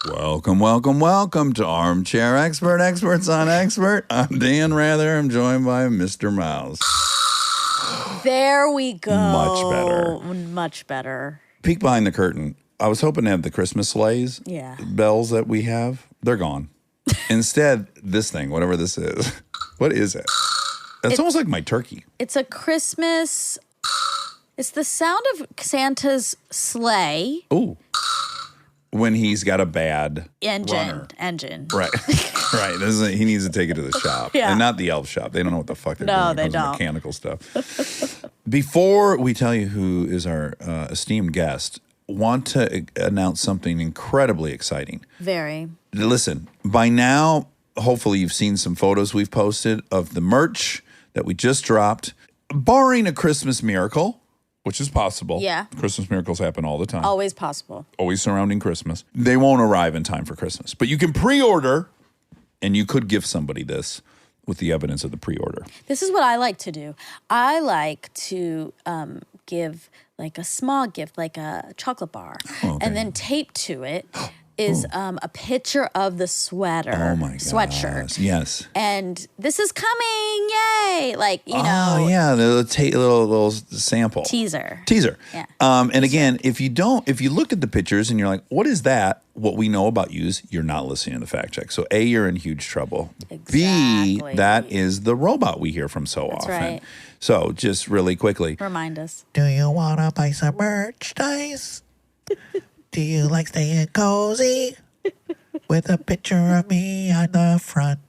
Welcome, welcome, welcome to Armchair Expert, Experts on Expert. I'm Dan Rather. I'm joined by Mr. Mouse. There we go. Much better. Much better. Peek behind the curtain. I was hoping to have the Christmas sleighs bells that we have. They're gone. Instead, this thing, whatever this is. What is it? It's almost like my turkey. It's a Christmas. It's the sound of Santa's sleigh. Ooh. When he's got a bad engine. Right. Right. He needs to take it to the shop. Yeah. And not the elf shop. They don't know what the fuck they're doing. No, they It comes with don't. Mechanical stuff. Before we tell you who is our esteemed guest, want to announce something incredibly exciting. Very. Listen, by now, hopefully you've seen some photos we've posted of the merch that we just dropped. Barring a Christmas miracle, which is possible. Yeah. Christmas miracles happen all the time. Always possible. Always surrounding Christmas. They won't arrive in time for Christmas. But you can pre-order, and you could give somebody this with the evidence of the pre-order. This is what I like to do. I like to give like a small gift, like a chocolate bar, and then taped to it is a picture of the sweater. Oh my god. Sweatshirt. Yes. And this is coming, yay! Like, you know. Oh yeah, the little sample. Teaser. Yeah. And again, if you look at the pictures and you're like, what is that? What we know about you is you're not listening to the fact check. So A, you're in huge trouble. Exactly. B, that is the robot we hear from so often. Right. So just really quickly. Remind us. Do you want to buy some merchandise? Do you like staying cozy? With a picture of me on the front.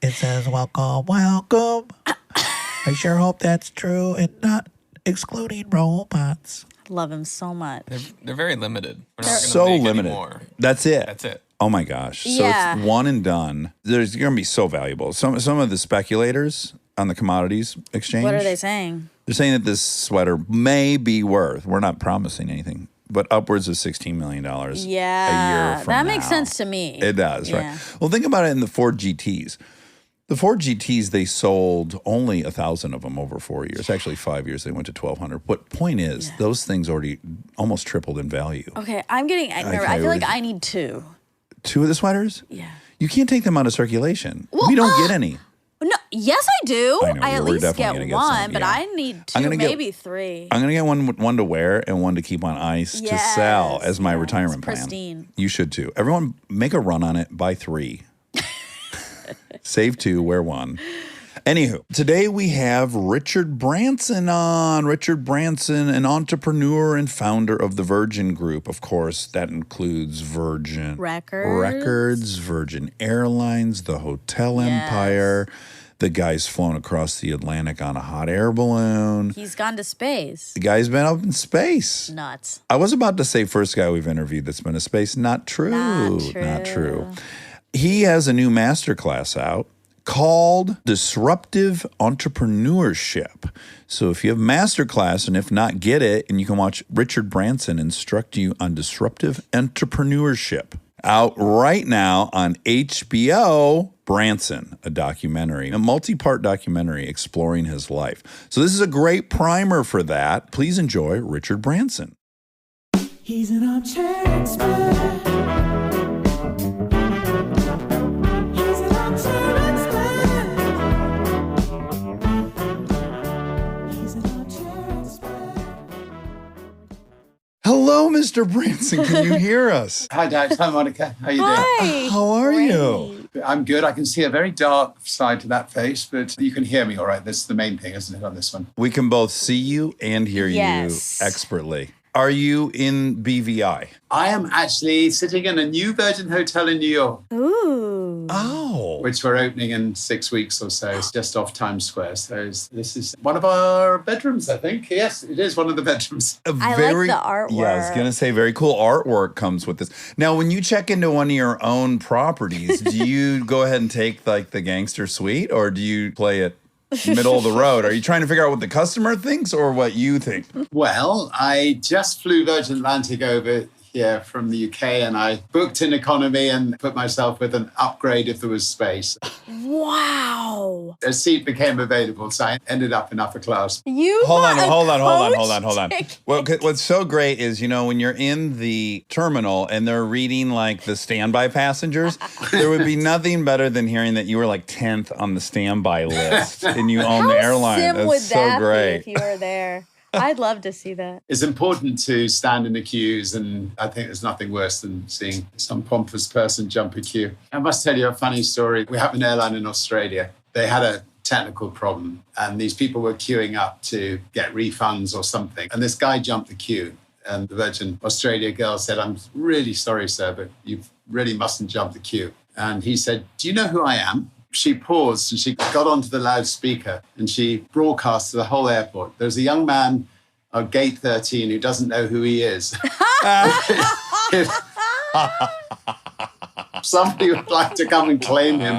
It says, welcome, welcome. I sure hope that's true and not excluding robots. Love him so much. They're very limited. We're not gonna So make any limited. more. That's it. That's it. Oh my gosh. So Yeah. it's one and done. There's going to be so valuable. Some of the speculators on the commodities exchange. What are they saying? They're saying that this sweater may be worth, we're not promising anything, but upwards of $16 million a year from that makes now. sense to me. It does, Yeah. right? Well, think about it in the Ford GTs. The Ford GTs, they sold only 1,000 of them over 4 years. Actually, 5 years, they went to 1,200. But point is, those things already almost tripled in value. Okay, I'm getting nervous. I feel like I need two. 2 of the sweaters? Yeah. You can't take them out of circulation. Well, we don't get any. No, yes, I do. I know, I at we're least definitely get gonna get one, some, but yeah. I need I'm two, gonna get- maybe three. I'm going to get one to wear and one to keep on ice to sell as my retirement plan. Pristine. You should too. Everyone make a run on it. Buy 3. Save 2, wear 1. Anywho, today we have Richard Branson on. Richard Branson, an entrepreneur and founder of the Virgin Group. Of course, that includes Virgin Records, Virgin Airlines, the hotel empire. The guy's flown across the Atlantic on a hot air balloon. He's gone to space. The guy's been up in space. Nuts. I was about to say first guy we've interviewed that's been to space. Not true. Not true. He has a new masterclass out called Disruptive Entrepreneurship. So if you have masterclass and if not, get it, and you can watch Richard Branson instruct you on disruptive entrepreneurship. Out right now on HBO, Branson, a documentary, a multi-part documentary exploring his life. So this is a great primer for that. Please enjoy Richard Branson. He's an armchair expert. He's an armchair expert. He's an armchair expert. Hello, Mr. Branson. Can you hear us? Hi, Dax. Hi, Monica. How you doing? Hi. How are you? I'm good. I can see a very dark side to that face, but you can hear me all right. That's the main thing, isn't it, on this one? We can both see you and hear Yes. you expertly. Are you in BVI? I am actually sitting in a new Virgin hotel in New York, Ooh. Oh. which we're opening in 6 weeks or so. It's just off Times Square. So this is one of our bedrooms, I think. Yes, it is one of the bedrooms. A I like the artwork. Yeah, I was going to say very cool artwork comes with this. Now, when you check into one of your own properties, do you go ahead and take like the gangster suite or do you play it middle of the road? Are you trying to figure out what the customer thinks or what you think? Well, I just flew Virgin Atlantic over here from the UK and I booked in economy and put myself with an upgrade if there was space. Wow. A seat became available, so I ended up in upper class. You Hold got a on. coach ticket. Well, what's so great is, when you're in the terminal and they're reading like the standby passengers, there would be nothing better than hearing that you were like 10th on the standby list and you own the airline. Sim That's would so that great. be if you were there? I'd love to see that. It's important to stand in the queues, and I think there's nothing worse than seeing some pompous person jump a queue. I must tell you a funny story. We have an airline in Australia. They had a technical problem, and these people were queuing up to get refunds or something. And this guy jumped the queue, and the Virgin Australia girl said, "I'm really sorry, sir, but you really mustn't jump the queue." And he said, "Do you know who I am?" She paused and she got onto the loudspeaker and she broadcast to the whole airport. There's a young man on gate 13 who doesn't know who he is. If somebody would like to come and claim him.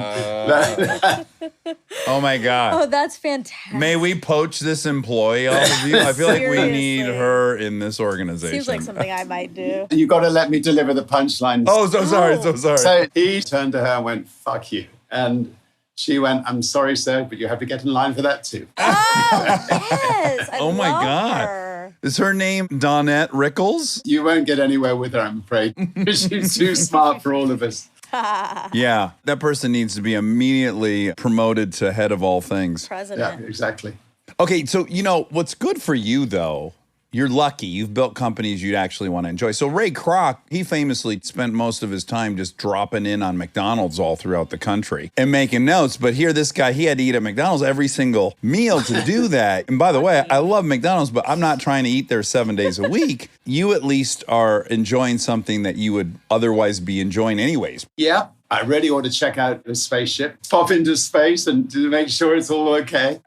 Oh my God. Oh, that's fantastic. May we poach this employee off of you? I feel like we need Seriously. her in this organization. Seems like something I might do. You got to let me deliver the punchline. Oh, so sorry. So he turned to her and went, "Fuck you." And she went, "I'm sorry, sir, but you have to get in line for that too." Oh, yes. I Oh my love God. her. Is her name Donette Rickles? You won't get anywhere with her, I'm afraid. She's too smart for all of us. Yeah, that person needs to be immediately promoted to head of all things. Yeah, President. exactly. Okay, so what's good for you though, you're lucky. You've built companies you'd actually want to enjoy. So Ray Kroc, he famously spent most of his time just dropping in on McDonald's all throughout the country and making notes. But here, this guy, he had to eat at McDonald's every single meal to do that. And by the way, I love McDonald's, but I'm not trying to eat there 7 days a week. You at least are enjoying something that you would otherwise be enjoying anyways. Yeah, I really ought to check out the spaceship, pop into space and to make sure it's all okay.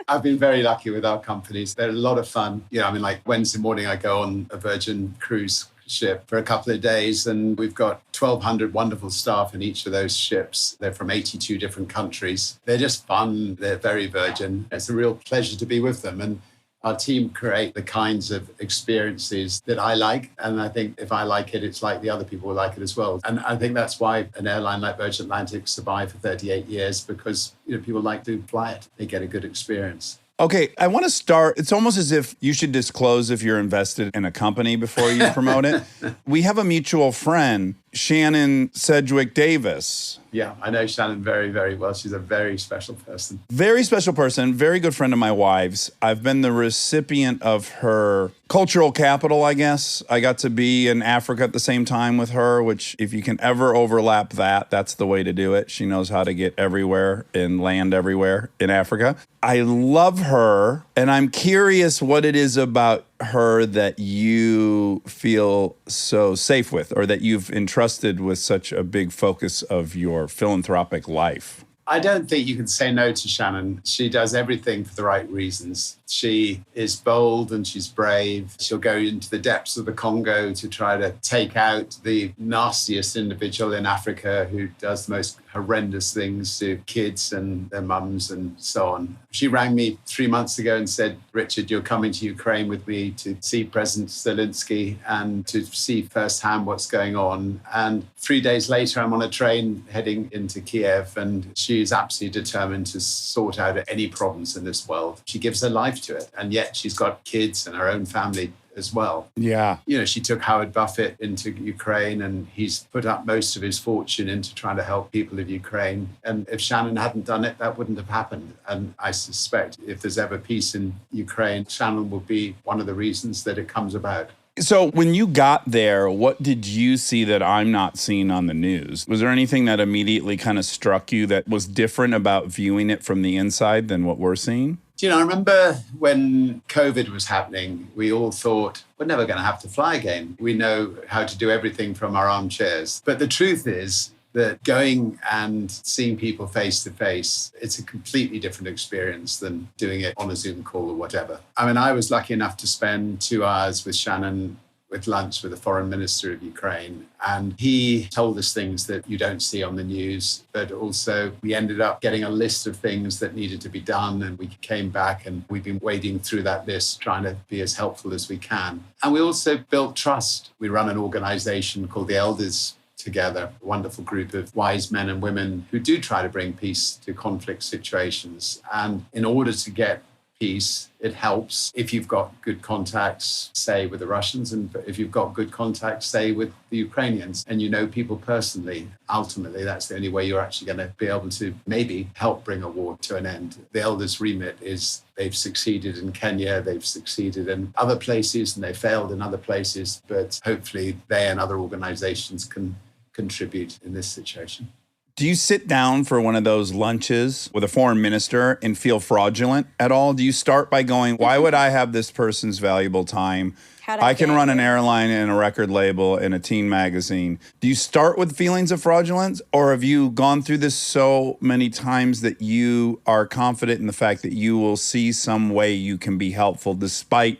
I've been very lucky with our companies. They're a lot of fun. Like Wednesday morning, I go on a Virgin cruise ship for a couple of days, and we've got 1,200 wonderful staff in each of those ships. They're from 82 different countries. They're just fun. They're very Virgin. It's a real pleasure to be with them. And our team create the kinds of experiences that I like. And I think if I like it, it's like the other people will like it as well. And I think that's why an airline like Virgin Atlantic survived for 38 years, because people like to fly it. They get a good experience. Okay, I want to start. It's almost as if you should disclose if you're invested in a company before you promote it. We have a mutual friend, Shannon Sedgwick Davis. Yeah, I know Shannon very, very well. She's a very special person. Very special person, very good friend of my wife's. I've been the recipient of her cultural capital, I guess. I got to be in Africa at the same time with her, which if you can ever overlap that, that's the way to do it. She knows how to get everywhere and land everywhere in Africa. I love her, and I'm curious what it is about her that you feel so safe with, or that you've entrusted with such a big focus of your philanthropic life. I don't think you can say no to Shannon. She does everything for the right reasons. She is bold and she's brave. She'll go into the depths of the Congo to try to take out the nastiest individual in Africa who does the most horrendous things to kids and their mums and so on. She rang me 3 months ago and said, "Richard, you're coming to Ukraine with me to see President Zelensky and to see firsthand what's going on." And 3 days later, I'm on a train heading into Kiev, and she's absolutely determined to sort out any problems in this world. She gives her life to it, and yet she's got kids and her own family as well. Yeah. She took Howard Buffett into Ukraine, and he's put up most of his fortune into trying to help people of Ukraine. And if Shannon hadn't done it, that wouldn't have happened. And I suspect if there's ever peace in Ukraine, Shannon will be one of the reasons that it comes about. So when you got there, what did you see that I'm not seeing on the news? Was there anything that immediately kind of struck you that was different about viewing it from the inside than what we're seeing? I remember when COVID was happening, we all thought, we're never going to have to fly again. We know how to do everything from our armchairs. But the truth is that going and seeing people face to face, it's a completely different experience than doing it on a Zoom call or whatever. I was lucky enough to spend 2 hours with Shannon with lunch with the foreign minister of Ukraine. And he told us things that you don't see on the news, but also we ended up getting a list of things that needed to be done. And we came back and we've been wading through that list, trying to be as helpful as we can. And we also built trust. We run an organization called the Elders together, a wonderful group of wise men and women who do try to bring peace to conflict situations. And in order to get peace, it helps if you've got good contacts, say, with the Russians, and if you've got good contacts, say, with the Ukrainians, and you know people personally. Ultimately, that's the only way you're actually going to be able to maybe help bring a war to an end. The elders' remit is they've succeeded in Kenya, they've succeeded in other places, and they failed in other places, but hopefully they and other organizations can contribute in this situation. Do you sit down for one of those lunches with a foreign minister and feel fraudulent at all? Do you start by going, why would I have this person's valuable time? I can run an airline and a record label and a teen magazine. Do you start with feelings of fraudulence, or have you gone through this so many times that you are confident in the fact that you will see some way you can be helpful despite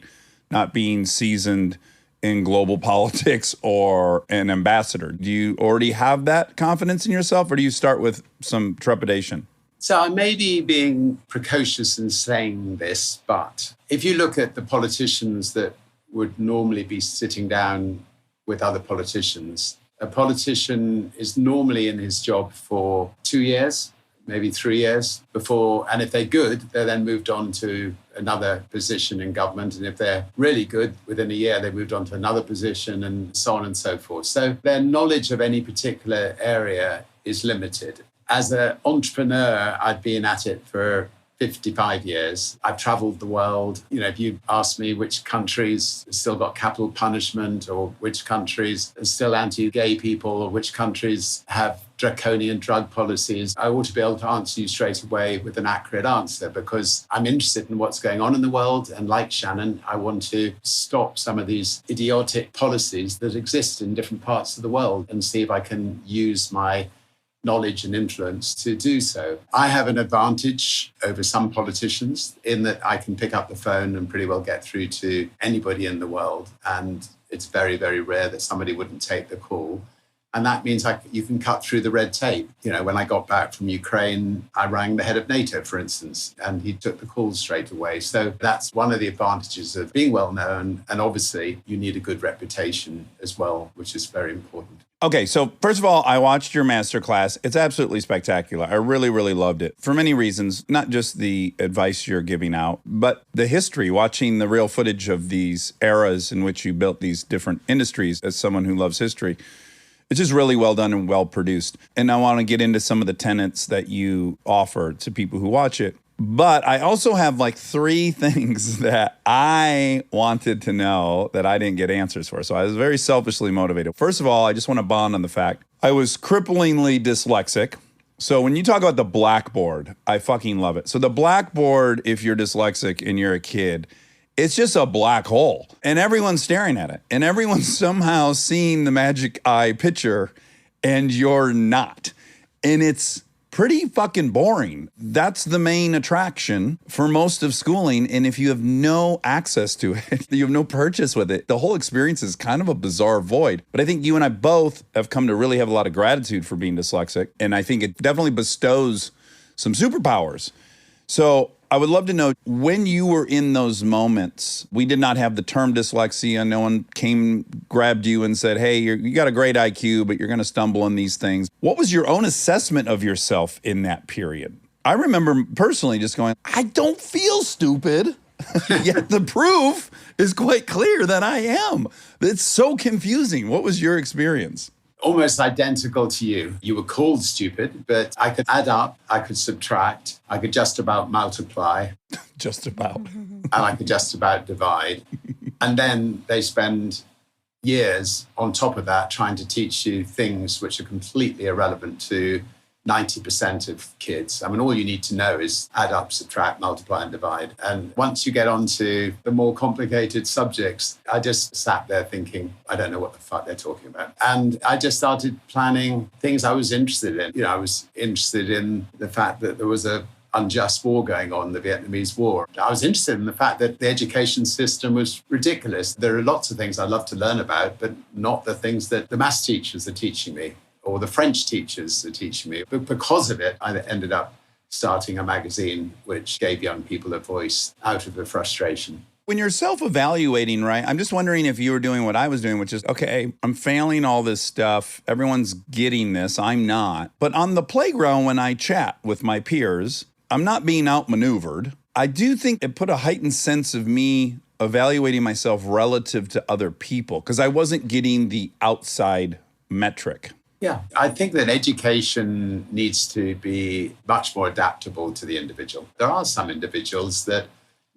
not being seasoned in global politics or an ambassador? Do you already have that confidence in yourself, or do you start with some trepidation? So I may be being precocious in saying this, but if you look at the politicians that would normally be sitting down with other politicians, a politician is normally in his job for 2 years, maybe 3 years before, and if they're good, they're then moved on to another position in government. And if they're really good, within a year, they moved on to another position and so on and so forth. So their knowledge of any particular area is limited. As an entrepreneur, I've been at it for 55 years. I've traveled the world. You know, if you ask me which countries have still got capital punishment, or which countries are still anti-gay people, or which countries have draconian drug policies, I ought to be able to answer you straight away with an accurate answer, because I'm interested in what's going on in the world. And like Shannon, I want to stop some of these idiotic policies that exist in different parts of the world and see if I can use my knowledge and influence to do so. I have an advantage over some politicians in that I can pick up the phone and pretty well get through to anybody in the world. And it's very, very rare that somebody wouldn't take the call. And that means you can cut through the red tape. You know, when I got back from Ukraine, I rang the head of NATO, for instance, and he took the call straight away. So that's one of the advantages of being well known. And obviously, you need a good reputation as well, which is very important. Okay, so first of all, I watched your masterclass. It's absolutely spectacular. I really, really loved it for many reasons, not just the advice you're giving out, but the history, watching the real footage of these eras in which you built these different industries as someone who loves history. It's just really well done and well produced. And I want to get into some of the tenets that you offer to people who watch it. But I also have like 3 things that I wanted to know that I didn't get answers for. So I was very selfishly motivated. First of all, I just want to bond on the fact I was cripplingly dyslexic. So when you talk about the blackboard, I fucking love it. So the blackboard, if you're dyslexic and you're a kid, it's just a black hole. And everyone's staring at it. And everyone's somehow seeing the magic eye picture, and you're not. And it's pretty fucking boring. That's the main attraction for most of schooling. And if you have no access to it, you have no purchase with it, the whole experience is kind of a bizarre void. But I think you and I both have come to really have a lot of gratitude for being dyslexic. And I think it definitely bestows some superpowers. So I would love to know, when you were in those moments, we did not have the term dyslexia. No one came, grabbed you and said, hey, you got a great IQ, but you're going to stumble in these things. What was your own assessment of yourself in that period? I remember personally just going, I don't feel stupid. Yet the proof is quite clear that I am. It's so confusing. What was your experience? Almost identical to you. You were called stupid, but I could add up, I could subtract, I could just about multiply. Just about. And I could just about divide. And then they spend years on top of that trying to teach you things which are completely irrelevant to 90% of kids. I mean, all you need to know is add up, subtract, multiply, and divide. And once you get onto the more complicated subjects, I just sat there thinking, I don't know what the fuck they're talking about. And I just started planning things I was interested in. You know, I was interested in the fact that there was a unjust war going on, the Vietnamese War. I was interested in the fact that the education system was ridiculous. There are lots of things I love to learn about, but not the things that the maths teachers are teaching me, or the French teachers are teaching me. But because of it, I ended up starting a magazine which gave young people a voice out of the frustration. When you're self-evaluating, right, I'm just wondering if you were doing what I was doing, which is, okay, I'm failing all this stuff. Everyone's getting this. I'm not. But on the playground, when I chat with my peers, I'm not being outmaneuvered. I do think it put a heightened sense of me evaluating myself relative to other people because I wasn't getting the outside metric. Yeah, I think that education needs to be much more adaptable to the individual. There are some individuals that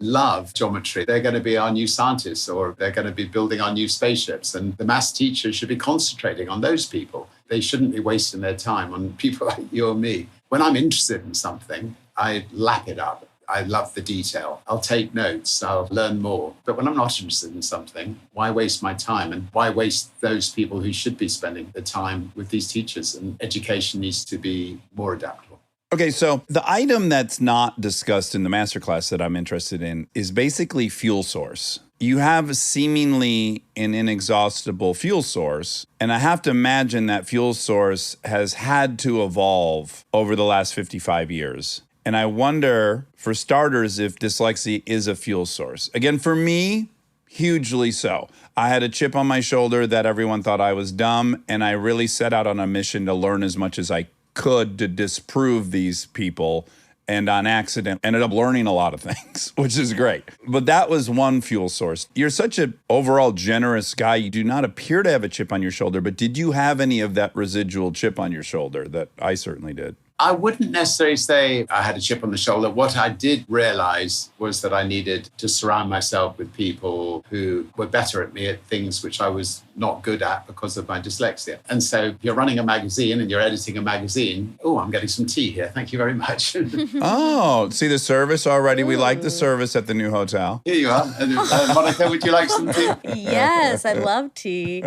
love geometry. They're going to be our new scientists, or they're going to be building our new spaceships. And the maths teachers should be concentrating on those people. They shouldn't be wasting their time on people like you or me. When I'm interested in something, I lap it up. I love the detail. I'll take notes. I'll learn more. But when I'm not interested in something, why waste my time? And why waste those people who should be spending the time with these teachers? And education needs to be more adaptable. Okay, so the item that's not discussed in the masterclass that I'm interested in is basically fuel source. You have seemingly an inexhaustible fuel source, and I have to imagine that fuel source has had to evolve over the last 55 years. And I wonder, for starters, if dyslexia is a fuel source. Again, for me, hugely so. I had a chip on my shoulder that everyone thought I was dumb, and I really set out on a mission to learn as much as I could to disprove these people, and on accident ended up learning a lot of things, which is great. But that was one fuel source. You're such an overall generous guy. You do not appear to have a chip on your shoulder, but did you have any of that residual chip on your shoulder? That I certainly did. I wouldn't necessarily say I had a chip on the shoulder. What I did realize was that I needed to surround myself with people who were better at me at things which I was not good at because of my dyslexia. And so if you're running a magazine and you're editing a magazine, oh, I'm getting some tea here. Thank you very much. Oh, see the service already? We like the service at the new hotel. Here you are. And, Monica, would you like some tea? Yes, I love tea.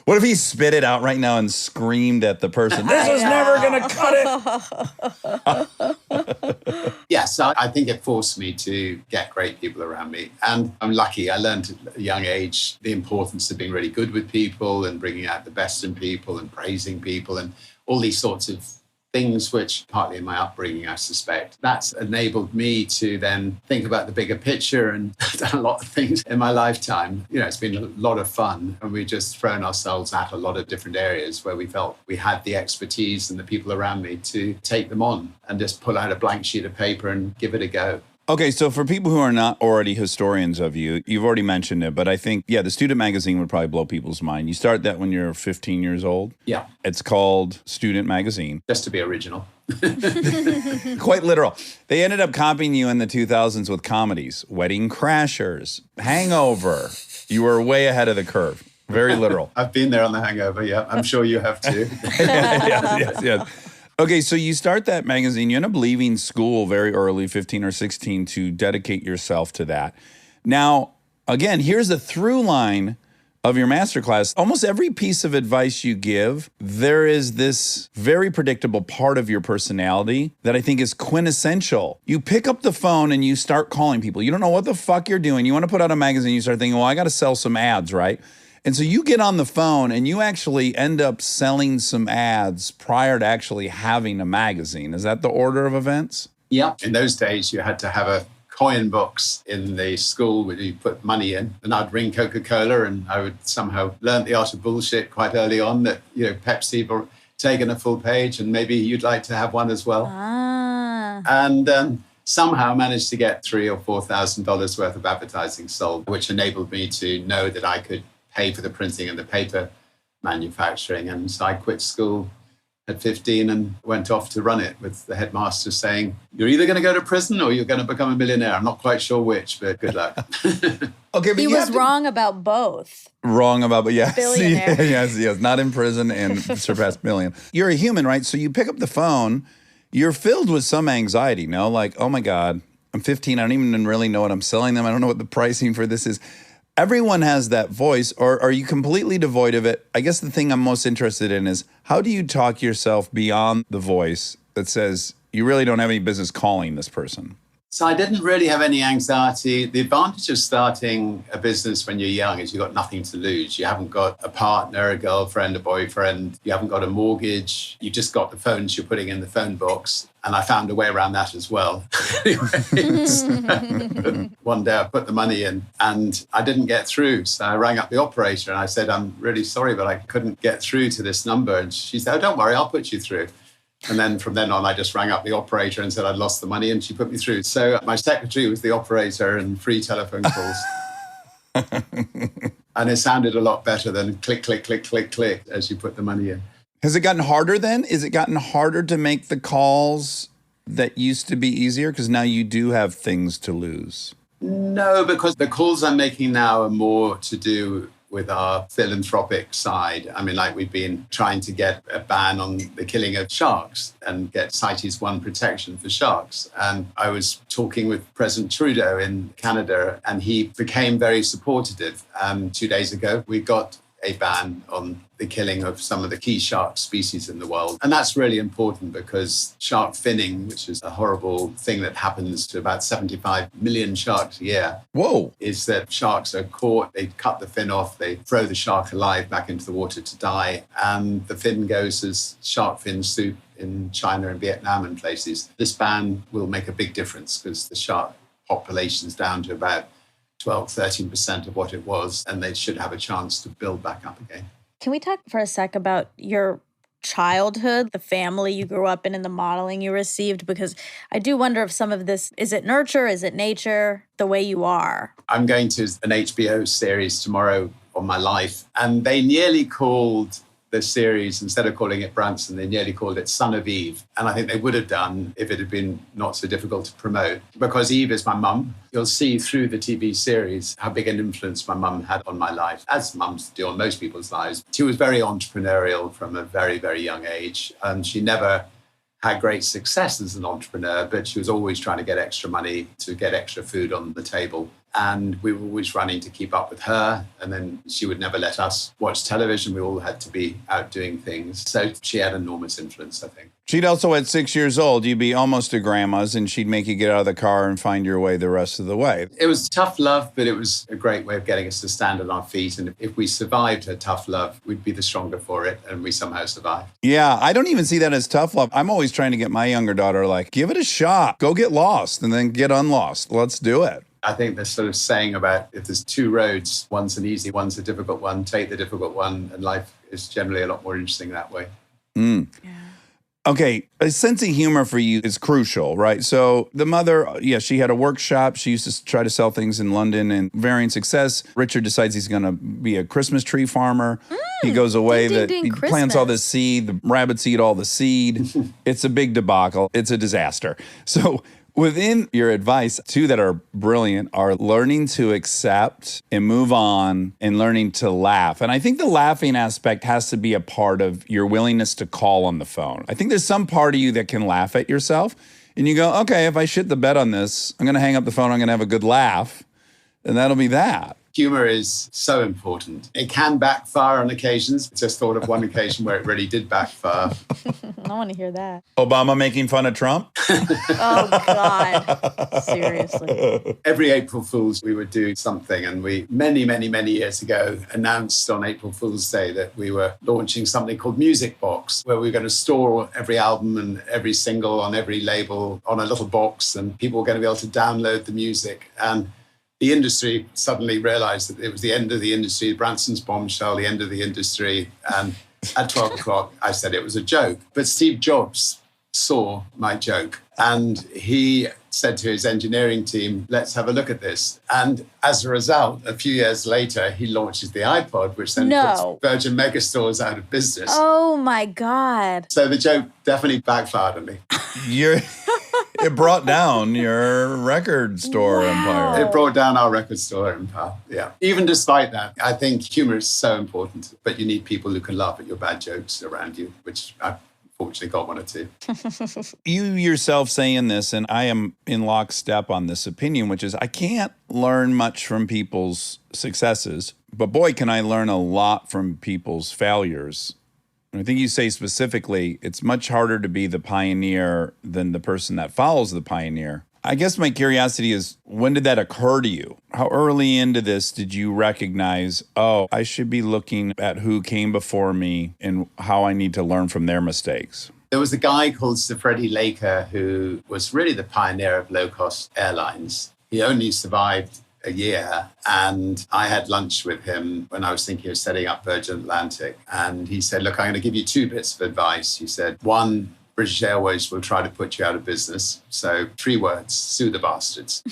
What if he spit it out right now and screamed at the person, this is never going to cut it? Yes, I think it forced me to get great people around me. And I'm lucky. I learned at a young age the importance of being really good with people and bringing out the best in people and praising people and all these sorts of things which, partly in my upbringing, I suspect, that's enabled me to then think about the bigger picture and done a lot of things in my lifetime. You know, it's been a lot of fun, and we've just thrown ourselves at a lot of different areas where we felt we had the expertise and the people around me to take them on and just pull out a blank sheet of paper and give it a go. Okay, so for people who are not already historians of you, you've already mentioned it, but I think, the Student Magazine would probably blow people's mind. You start that when you're 15 years old. Yeah. It's called Student Magazine. Just to be original. Quite literal. They ended up copying you in the 2000s with comedies, Wedding Crashers, Hangover. You were way ahead of the curve. Very literal. I've been there on The Hangover, yeah. I'm sure you have too. yes. Okay, so you start that magazine. You end up leaving school very early, 15 or 16, to dedicate yourself to that. Now, again, here's the through line of your masterclass. Almost every piece of advice you give, there is this very predictable part of your personality that I think is quintessential. You pick up the phone and you start calling people. You don't know what the fuck you're doing. You want to put out a magazine. You start thinking, well, I got to sell some ads, right? And so you get on the phone and you actually end up selling some ads prior to actually having a magazine. Is that the order of events? Yeah. In those days, you had to have a coin box in the school where you put money in, and I'd ring Coca-Cola, and I would somehow learn the art of bullshit quite early on that, Pepsi were taking a full page and maybe you'd like to have one as well. And somehow managed to get $3,000 or $4,000 worth of advertising sold, which enabled me to know that I could pay for the printing and the paper manufacturing. And so I quit school at 15 and went off to run it with the headmaster saying, you're either going to go to prison or you're going to become a millionaire. I'm not quite sure which, but good luck. Okay, but he was wrong about both. Wrong about, but yes. Billionaire. yes. Not in prison and surpassed million. You're a human, right? So you pick up the phone, you're filled with some anxiety, no? Like, oh my God, I'm 15. I don't even really know what I'm selling them. I don't know what the pricing for this is. Everyone has that voice, or are you completely devoid of it? I guess the thing I'm most interested in is how do you talk yourself beyond the voice that says you really don't have any business calling this person? So I didn't really have any anxiety. The advantage of starting a business when you're young is you've got nothing to lose. You haven't got a partner, a girlfriend, a boyfriend. You haven't got a mortgage. You've just got the phones you're putting in the phone box. And I found a way around that as well. Anyways, one day I put the money in and I didn't get through. So I rang up the operator and I said, I'm really sorry, but I couldn't get through to this number. And she said, oh, don't worry, I'll put you through. And then from then on, I just rang up the operator and said I'd lost the money and she put me through. So my secretary was the operator and free telephone calls. And it sounded a lot better than click, click, click, click, click as you put the money in. Has it gotten harder then? Is it gotten harder to make the calls that used to be easier? Because now you do have things to lose. No, because the calls I'm making now are more to do with our philanthropic side. I mean, like we've been trying to get a ban on the killing of sharks and get CITES 1 protection for sharks. And I was talking with President Trudeau in Canada and he became very supportive. 2 days ago, we got a ban on the killing of some of the key shark species in the world. And that's really important because shark finning, which is a horrible thing that happens to about 75 million sharks a year, Whoa. is that sharks are caught, they cut the fin off, they throw the shark alive back into the water to die, and the fin goes as shark fin soup in China and Vietnam and places. This ban will make a big difference because the shark population's down to about 12, 13% of what it was, and they should have a chance to build back up again. Can we talk for a sec about your childhood, the family you grew up in and the modeling you received? Because I do wonder if some of this, is it nurture, is it nature, the way you are? I'm going to an HBO series tomorrow on my life, and they nearly called the series, instead of calling it Branson, they nearly called it Son of Eve. And I think they would have done if it had been not so difficult to promote. Because Eve is my mum. You'll see through the TV series how big an influence my mum had on my life, as mums do on most people's lives. She was very entrepreneurial from a very, very young age. And she never had great success as an entrepreneur, but she was always trying to get extra money to get extra food on the table. And we were always running to keep up with her. And then she would never let us watch television. We all had to be out doing things. So she had enormous influence, I think. She'd also, at 6 years old, you'd be almost to grandma's and she'd make you get out of the car and find your way the rest of the way. It was tough love, but it was a great way of getting us to stand on our feet. And if we survived her tough love, we'd be the stronger for it. And we somehow survived. Yeah, I don't even see that as tough love. I'm always trying to get my younger daughter, like, give it a shot. Go get lost and then get unlost. Let's do it. I think there's sort of saying about if there's two roads, one's an easy, one's a difficult one, take the difficult one. And life is generally a lot more interesting that way. Mm. Yeah. Okay, a sense of humor for you is crucial, right? So the mother, yeah, she had a workshop. She used to try to sell things in London and varying success. Richard decides he's going to be a Christmas tree farmer. He goes away, he plants all this seed. The rabbits eat all the seed. It's a big debacle. It's a disaster. So within your advice, two that are brilliant are learning to accept and move on and learning to laugh. And I think the laughing aspect has to be a part of your willingness to call on the phone. I think there's some part of you that can laugh at yourself and you go, okay, if I shit the bed on this, I'm going to hang up the phone, I'm going to have a good laugh, and that'll be that. Humor is so important. It can backfire on occasions. I just thought of one occasion where it really did backfire. I want to hear that. Obama making fun of Trump? Oh, God. Seriously. Every April Fool's, we would do something. And we, many, many, many years ago, announced on April Fool's Day that we were launching something called Music Box, where we were going to store every album and every single on every label on a little box. And people were going to be able to download the music. And the industry suddenly realized that it was the end of the industry, Branson's bombshell, the end of the industry. And at 12 o'clock, I said it was a joke. But Steve Jobs saw my joke and he said to his engineering team, let's have a look at this. And as a result, a few years later, he launches the iPod, which then puts Virgin Megastores out of business. Oh, my God. So the joke definitely backfired on me. It brought down your record store empire. It brought down our record store empire, yeah. Even despite that, I think humor is so important, but you need people who can laugh at your bad jokes around you, which I've fortunately got one or two. You yourself saying this, and I am in lockstep on this opinion, which is I can't learn much from people's successes, but boy, can I learn a lot from people's failures. I think you say specifically, it's much harder to be the pioneer than the person that follows the pioneer. I guess my curiosity is, when did that occur to you? How early into this did you recognize, oh, I should be looking at who came before me and how I need to learn from their mistakes? There was a guy called Sir Freddie Laker who was really the pioneer of low-cost airlines. He only survived a year, and I had lunch with him when I was thinking of setting up Virgin Atlantic. And he said, look, I'm going to give you 2 bits of advice. He said, one, British Airways will try to put you out of business. So 3 words, sue the bastards,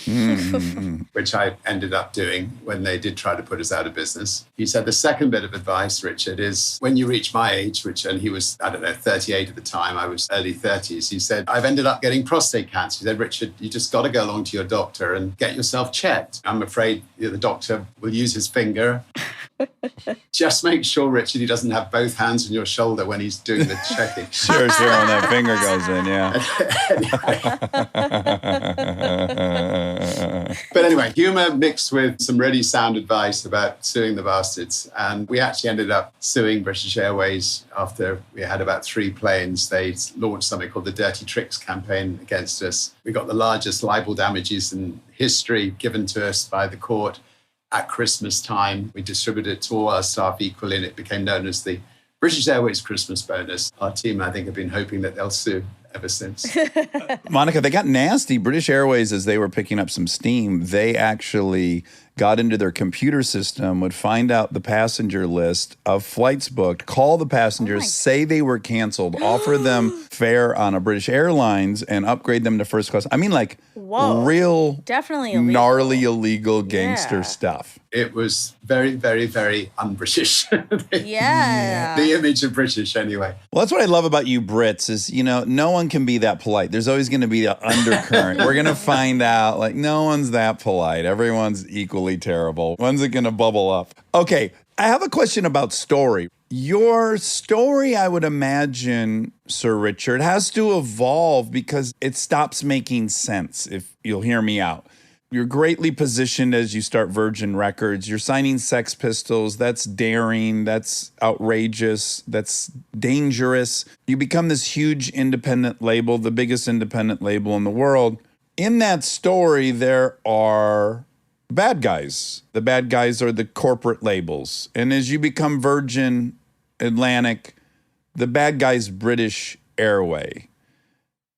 which I ended up doing when they did try to put us out of business. He said, the second bit of advice, Richard, is when you reach my age, and he was, 38 at the time, I was early 30s. He said, I've ended up getting prostate cancer. He said, Richard, you just got to go along to your doctor and get yourself checked. I'm afraid the doctor will use his finger. Just make sure, Richard, he doesn't have both hands on your shoulder when he's doing the checking. Sure, when that finger goes in, yeah. But anyway, humor mixed with some really sound advice about suing the bastards. And we actually ended up suing British Airways after we had about 3 planes. They launched something called the Dirty Tricks campaign against us. We got the largest libel damages in history given to us by the court. At Christmas time, we distributed it to all our staff equally, and it became known as the British Airways Christmas bonus. Our team, I think, have been hoping that they'll sue ever since. Monica, they got nasty. British Airways, as they were picking up some steam, they actually got into their computer system, would find out the passenger list of flights booked, call the passengers, say they were canceled, offer them fare on a British Airlines, and upgrade them to first class. I mean, like, real, definitely illegal. gnarly, illegal gangster stuff. It was very, very, very un-British. Yeah. The image of British, anyway. Well, that's what I love about you Brits is, no one can be that polite. There's always going to be an undercurrent. We're going to find out, like, no one's that polite. Everyone's equally terrible. When's it going to bubble up? Okay, I have a question about story. Your story, I would imagine, Sir Richard, has to evolve because it stops making sense, if you'll hear me out. You're greatly positioned as you start Virgin Records. You're signing Sex Pistols. That's daring. That's outrageous. That's dangerous. You become this huge independent label, the biggest independent label in the world. In that story, there are bad guys. The bad guys are the corporate labels. And as you become Virgin Atlantic, the bad guy's British Airway.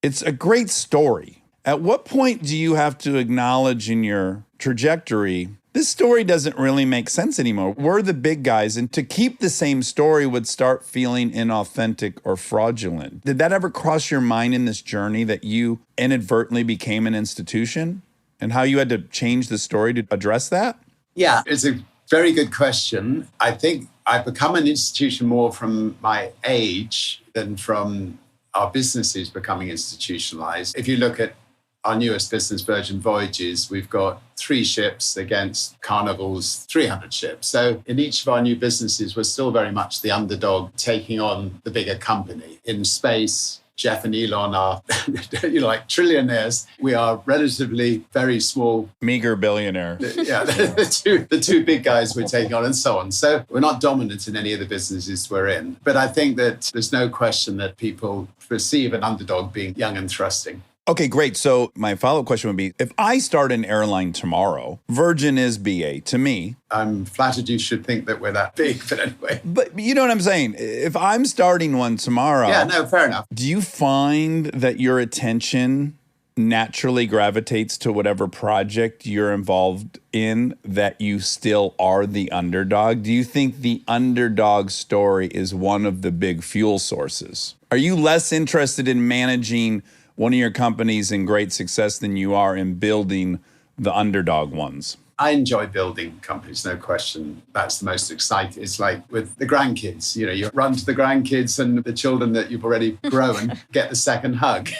It's a great story. At what point do you have to acknowledge in your trajectory, this story doesn't really make sense anymore? We're the big guys, and to keep the same story would start feeling inauthentic or fraudulent. Did that ever cross your mind in this journey that you inadvertently became an institution? And how you had to change the story to address that? Yeah, it's a very good question. I think I've become an institution more from my age than from our businesses becoming institutionalized. If you look at our newest business, Virgin Voyages, we've got 3 ships against Carnival's 300 ships. So in each of our new businesses, we're still very much the underdog taking on the bigger company. In space, Jeff and Elon are, like trillionaires. We are relatively very small. Meager billionaire. The two big guys we're taking on and so on. So we're not dominant in any of the businesses we're in. But I think that there's no question that people perceive an underdog being young and thrusting. Okay, great. So my follow-up question would be, if I start an airline tomorrow, Virgin is BA to me. I'm flattered you should think that we're that big, but anyway. But you know what I'm saying? If I'm starting one tomorrow. Yeah, no, fair enough. Do you find that your attention naturally gravitates to whatever project you're involved in, that you still are the underdog? Do you think the underdog story is one of the big fuel sources? Are you less interested in managing one of your companies in great success than you are in building the underdog ones? I enjoy building companies, no question. That's the most exciting. It's like with the grandkids, you run to the grandkids and the children that you've already grown get the second hug.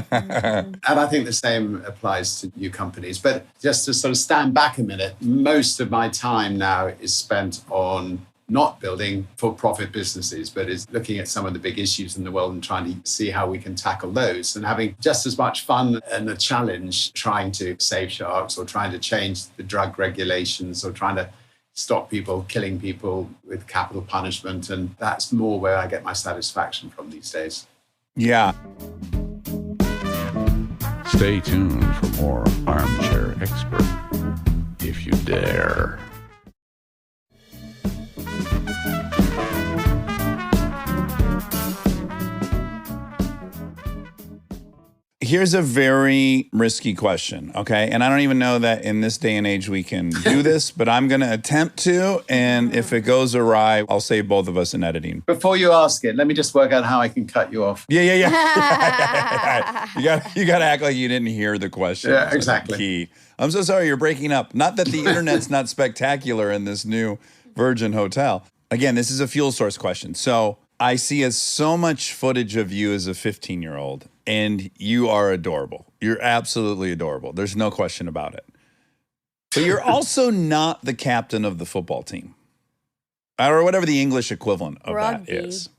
And I think the same applies to new companies. But just to sort of stand back a minute, most of my time now is spent on not building for-profit businesses, but is looking at some of the big issues in the world and trying to see how we can tackle those, and having just as much fun and a challenge trying to save sharks or trying to change the drug regulations or trying to stop people killing people with capital punishment. And that's more where I get my satisfaction from these days. Yeah. Stay tuned for more Armchair Expert, if you dare. Here's a very risky question, okay? And I don't even know that in this day and age we can do this, but I'm going to attempt to. And if it goes awry, I'll save both of us in editing. Before you ask it, let me just work out how I can cut you off. Yeah. You got to act like you didn't hear the question. Yeah, That's exactly. Key. I'm so sorry you're breaking up. Not that the internet's not spectacular in this new Virgin Hotel. Again, this is a fuel source question. So I see so much footage of you as a 15-year-old, and you are adorable. You're absolutely adorable. There's no question about it. But you're also not the captain of the football team, or whatever the English equivalent of Rugby. that is.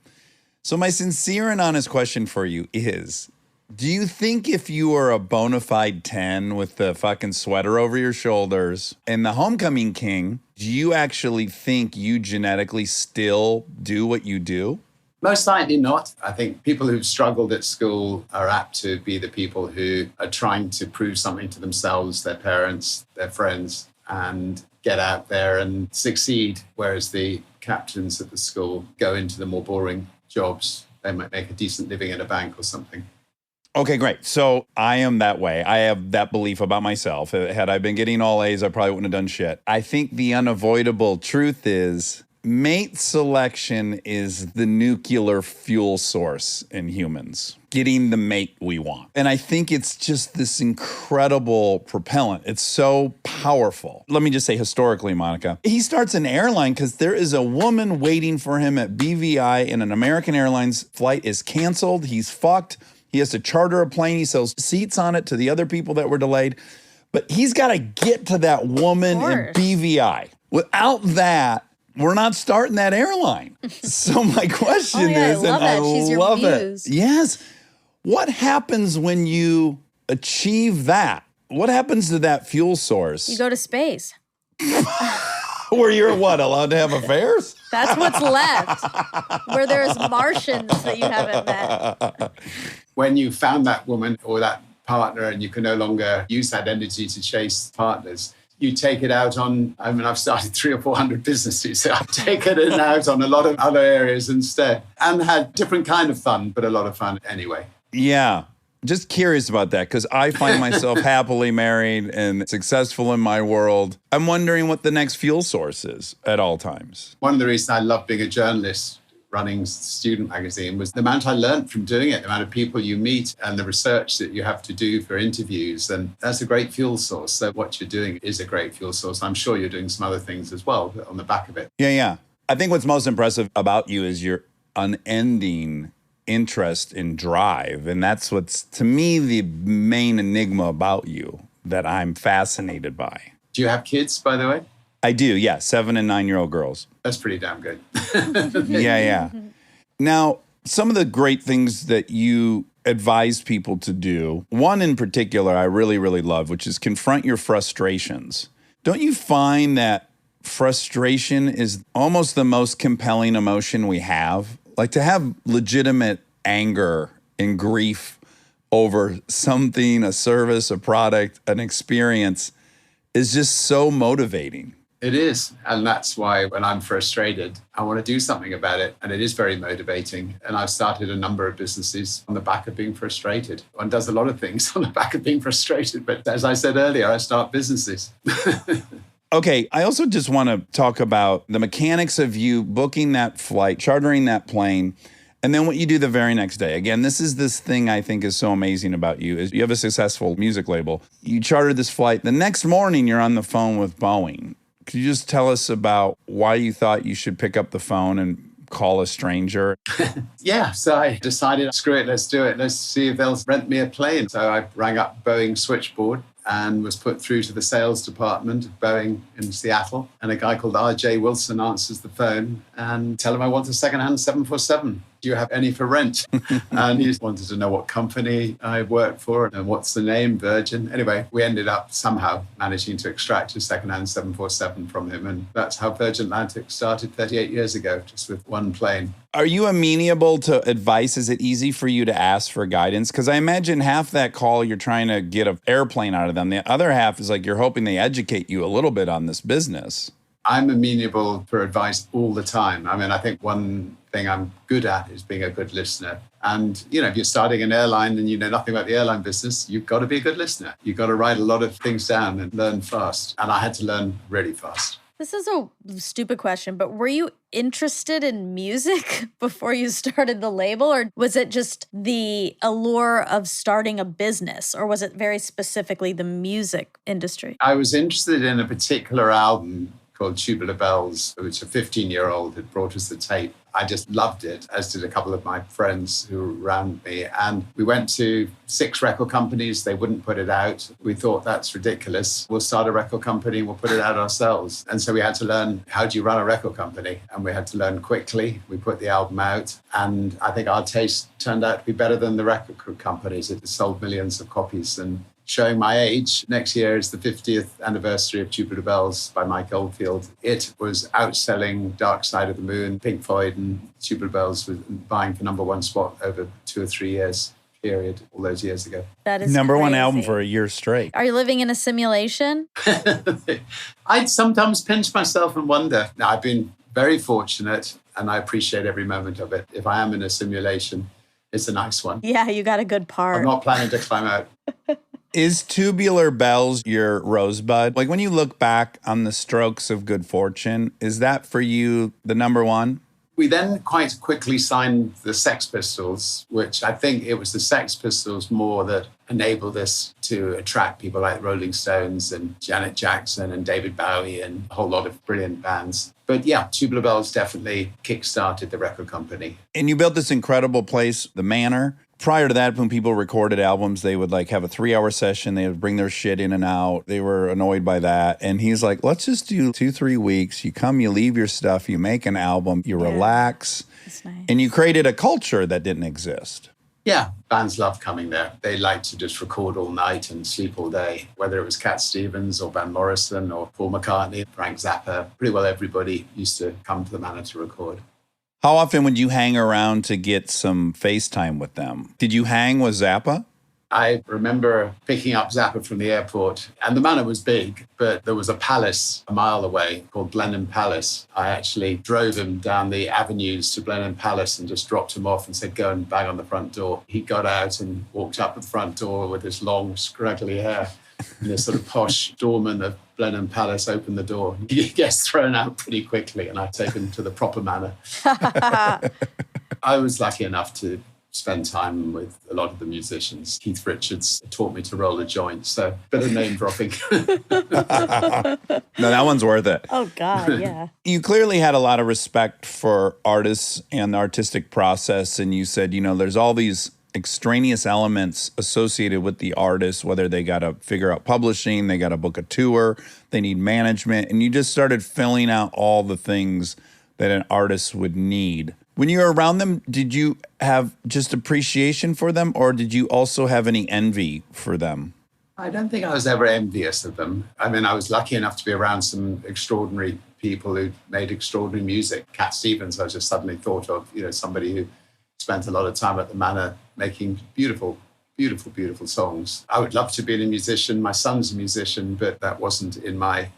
So my sincere and honest question for you is, do you think if you were a bona fide 10 with the fucking sweater over your shoulders and the homecoming king, do you actually think you genetically still do what you do? Most likely not. I think people who've struggled at school are apt to be the people who are trying to prove something to themselves, their parents, their friends, and get out there and succeed. Whereas the captains at the school go into the more boring jobs. They might make a decent living at a bank or something. Okay, great. So I am that way. I have that belief about myself. Had I been getting all A's, I probably wouldn't have done shit. I think the unavoidable truth is mate selection is the nuclear fuel source in humans, getting the mate we want. And I think it's just this incredible propellant. It's so powerful. Let me just say historically, Monica, he starts an airline because there is a woman waiting for him at BVI and an American Airlines flight is canceled. He's fucked. He has to charter a plane. He sells seats on it to the other people that were delayed. But he's got to get to that woman in BVI. Without that, we're not starting that airline. So my question is, I love it. Yes. What happens when you achieve that? What happens to that fuel source? You go to space. Where you're what, allowed to have affairs? That's what's left. Where there's Martians that you haven't met. When you found that woman or that partner and you can no longer use that energy to chase partners, you take it out on, I've started 300 or 400 businesses, so I've taken it out on a lot of other areas instead and had different kind of fun, but a lot of fun anyway. Yeah. Just curious about that because I find myself happily married and successful in my world. I'm wondering what the next fuel source is at all times. One of the reasons I love being a journalist running student magazine was the amount I learned from doing it, the amount of people you meet and the research that you have to do for interviews. And that's a great fuel source. So what you're doing is a great fuel source. I'm sure you're doing some other things as well on the back of it. Yeah. I think what's most impressive about you is your unending interest and drive. And that's what's, to me, the main enigma about you that I'm fascinated by. Do you have kids, by the way? I do, yeah. 7 and 9-year-old girls. That's pretty damn good. Yeah. Now, some of the great things that you advise people to do, one in particular I really, really love, which is confront your frustrations. Don't you find that frustration is almost the most compelling emotion we have? Like to have legitimate anger and grief over something, a service, a product, an experience is just so motivating. It is. And that's why when I'm frustrated, I want to do something about it. And it is very motivating. And I've started a number of businesses on the back of being frustrated. One does a lot of things on the back of being frustrated. But as I said earlier, I start businesses. Okay, I also just want to talk about the mechanics of you booking that flight, chartering that plane, and then what you do the very next day. Again, this thing I think is so amazing about you is you have a successful music label. You chartered this flight. The next morning, you're on the phone with Boeing. Could you just tell us about why you thought you should pick up the phone and call a stranger? Yeah, so I decided, screw it, let's do it. Let's see if they'll rent me a plane. So I rang up Boeing switchboard and was put through to the sales department of Boeing in Seattle. And a guy called R.J. Wilson answers the phone and tell him I want a secondhand 747. do you have any for rent? And he wanted to know what company I worked for and what's the name, Virgin. Anyway, we ended up somehow managing to extract a secondhand 747 from him. And that's how Virgin Atlantic started 38 years ago, just with one plane. Are you amenable to advice? Is it easy for you to ask for guidance? Because I imagine half that call you're trying to get an airplane out of them. The other half is like you're hoping they educate you a little bit on this business. I'm amenable for advice all the time. I mean, I think one thing I'm good at is being a good listener. And, you know, if you're starting an airline and you know nothing about the airline business, you've got to be a good listener. You've got to write a lot of things down and learn fast. And I had to learn really fast. This is a stupid question, but were you interested in music before you started the label? Or was it just the allure of starting a business? Or was it very specifically the music industry? I was interested in a particular album called Tubular Bells, which a 15-year-old had brought us the tape. I just loved it, as did a couple of my friends who were around me. And we went to 6 record companies. They wouldn't put it out. We thought, that's ridiculous. We'll start a record company. We'll put it out ourselves. And so we had to learn, how do you run a record company? And we had to learn quickly. We put the album out. And I think our taste turned out to be better than the record companies. It sold millions of copies. And showing my age, next year is the 50th anniversary of Tubular Bells by Mike Oldfield. It was outselling Dark Side of the Moon, Pink Floyd, and Tubular Bells was vying for #1 spot over 2 or 3 years period, all those years ago. That is Number one crazy. album for a year straight. Are you living in a simulation? I'd sometimes pinch myself and wonder. Now, I've been very fortunate and I appreciate every moment of it. If I am in a simulation, it's a nice one. Yeah, you got a good part. I'm not planning to climb out. Is Tubular Bells your rosebud? Like when you look back on the Strokes of Good Fortune, is that for you the number one? We then quite quickly signed the Sex Pistols, which I think it was the Sex Pistols more that enabled us to attract people like Rolling Stones and Janet Jackson and David Bowie and a whole lot of brilliant bands. But yeah, Tubular Bells definitely kickstarted the record company. And you built this incredible place, the Manor. Prior to that, when people recorded albums, they would like have a 3-hour session. They would bring their shit in and out. They were annoyed by that. And he's like, let's just do 2-3 weeks. You come, you leave your stuff, you make an album, you relax. That's nice. And you created a culture that didn't exist. Yeah, bands love coming there. They like to just record all night and sleep all day, whether it was Cat Stevens or Van Morrison or Paul McCartney, Frank Zappa. Pretty well everybody used to come to the Manor to record. How often would you hang around to get some FaceTime with them? Did you hang with Zappa? I remember picking up Zappa from the airport, and the Manor was big, but there was a palace a mile away called Blenheim Palace. I actually drove him down the avenues to Blenheim Palace and just dropped him off and said, go and bang on the front door. He got out and walked up the front door with his long, scraggly hair. And this sort of posh doorman of Blenheim Palace opened the door. He gets thrown out pretty quickly, and I take him to the proper Manor. I was lucky enough to spend time with a lot of the musicians. Keith Richards taught me to roll a joint, so bit of name dropping. No, that one's worth it. Oh, God, yeah. You clearly had a lot of respect for artists and the artistic process, and you said, you know, there's all these extraneous elements associated with the artist, whether they got to figure out publishing, they got to book a tour, they need management, and you just started filling out all the things that an artist would need. When you were around them, did you have just appreciation for them, or did you also have any envy for them? I don't think I was ever envious of them. I mean, I was lucky enough to be around some extraordinary people who made extraordinary music. Cat Stevens, I just suddenly thought of, you know, somebody who spent a lot of time at the Manor making beautiful, beautiful, beautiful songs. I would love to be a musician. My son's a musician, but that wasn't in my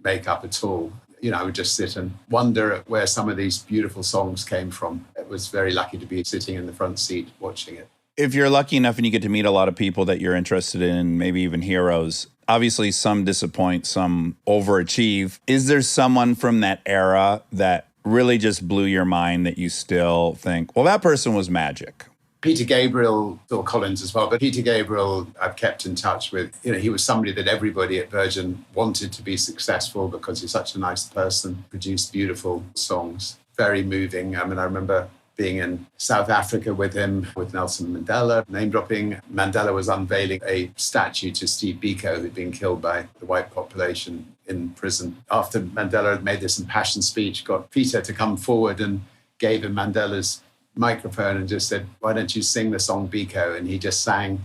makeup at all. You know, I would just sit and wonder at where some of these beautiful songs came from. It was very lucky to be sitting in the front seat watching it. If you're lucky enough and you get to meet a lot of people that you're interested in, maybe even heroes, obviously some disappoint, some overachieve. Is there someone from that era that really just blew your mind that you still think, well, that person was magic? Peter Gabriel, Phil Collins as well, but Peter Gabriel I've kept in touch with. You know, he was somebody that everybody at Virgin wanted to be successful because he's such a nice person, produced beautiful songs, very moving. I mean, I remember being in South Africa with him, with Nelson Mandela, name dropping. Mandela was unveiling a statue to Steve Biko, who'd been killed by the white population in prison. After Mandela had made this impassioned speech, got Peter to come forward and gave him Mandela's microphone and just said, why don't you sing the song Biko? And he just sang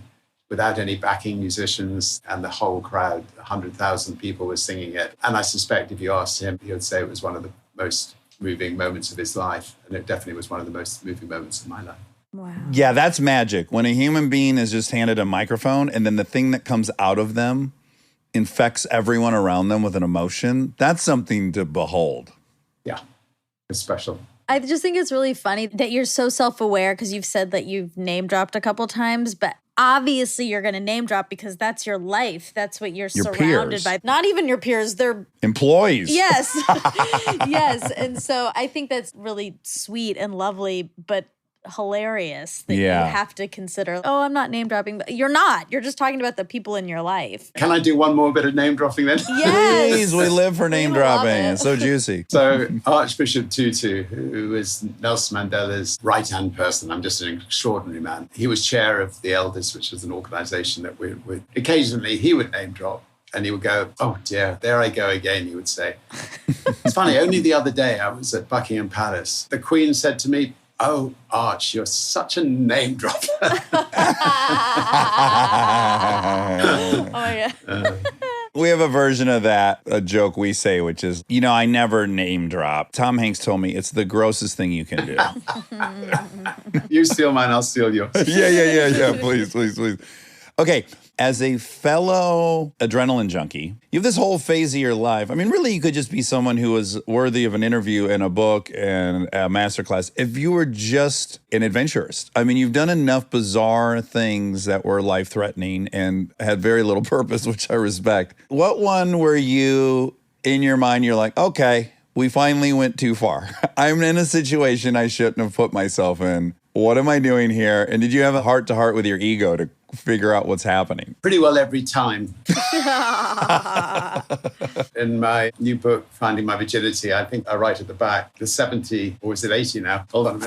without any backing musicians, and the whole crowd, 100,000 people were singing it. And I suspect if you asked him, he would say it was one of the most moving moments of his life. And it definitely was one of the most moving moments of my life. Wow. Yeah, that's magic. When a human being is just handed a microphone and then the thing that comes out of them infects everyone around them with an emotion, that's something to behold. Yeah, it's special. I just think it's really funny that you're so self-aware because you've said that you've name dropped a couple times, but obviously you're going to name drop because that's your life. That's what you're Your surrounded peers. by. Not even your peers, they're Employees. yes. Yes. And so I think that's really sweet and lovely, but hilarious that Yeah. you have to consider, oh, I'm not name dropping, but you're not. You're just talking about the people in your life. Can I do one more bit of name dropping then? Yes. Please, we live for name We love dropping. it. It's so juicy. So Archbishop Tutu, who is Nelson Mandela's right-hand person, I'm just an extraordinary man. He was chair of the Elders, which is an organization that we occasionally he would name drop. And he would go, oh dear, there I go again, he would say. It's funny, only the other day I was at Buckingham Palace. The Queen said to me, oh, Arch, you're such a name dropper. Oh my God. We have a version of that, a joke we say, which is, I never name drop. Tom Hanks told me it's the grossest thing you can do. You steal mine, I'll steal yours. Yeah. Please. Okay, as a fellow adrenaline junkie, you have this whole phase of your life. I mean, really, you could just be someone who was worthy of an interview and a book and a masterclass if you were just an adventurist. I mean, you've done enough bizarre things that were life-threatening and had very little purpose, which I respect. What one were you, in your mind, you're like, okay, we finally went too far. I'm in a situation I shouldn't have put myself in. What am I doing here? And did you have a heart-to-heart with your ego to figure out what's happening? Pretty well every time. In my new book, Finding My Virginity, I think I write at the back, the 70, or is it 80 now? Hold on a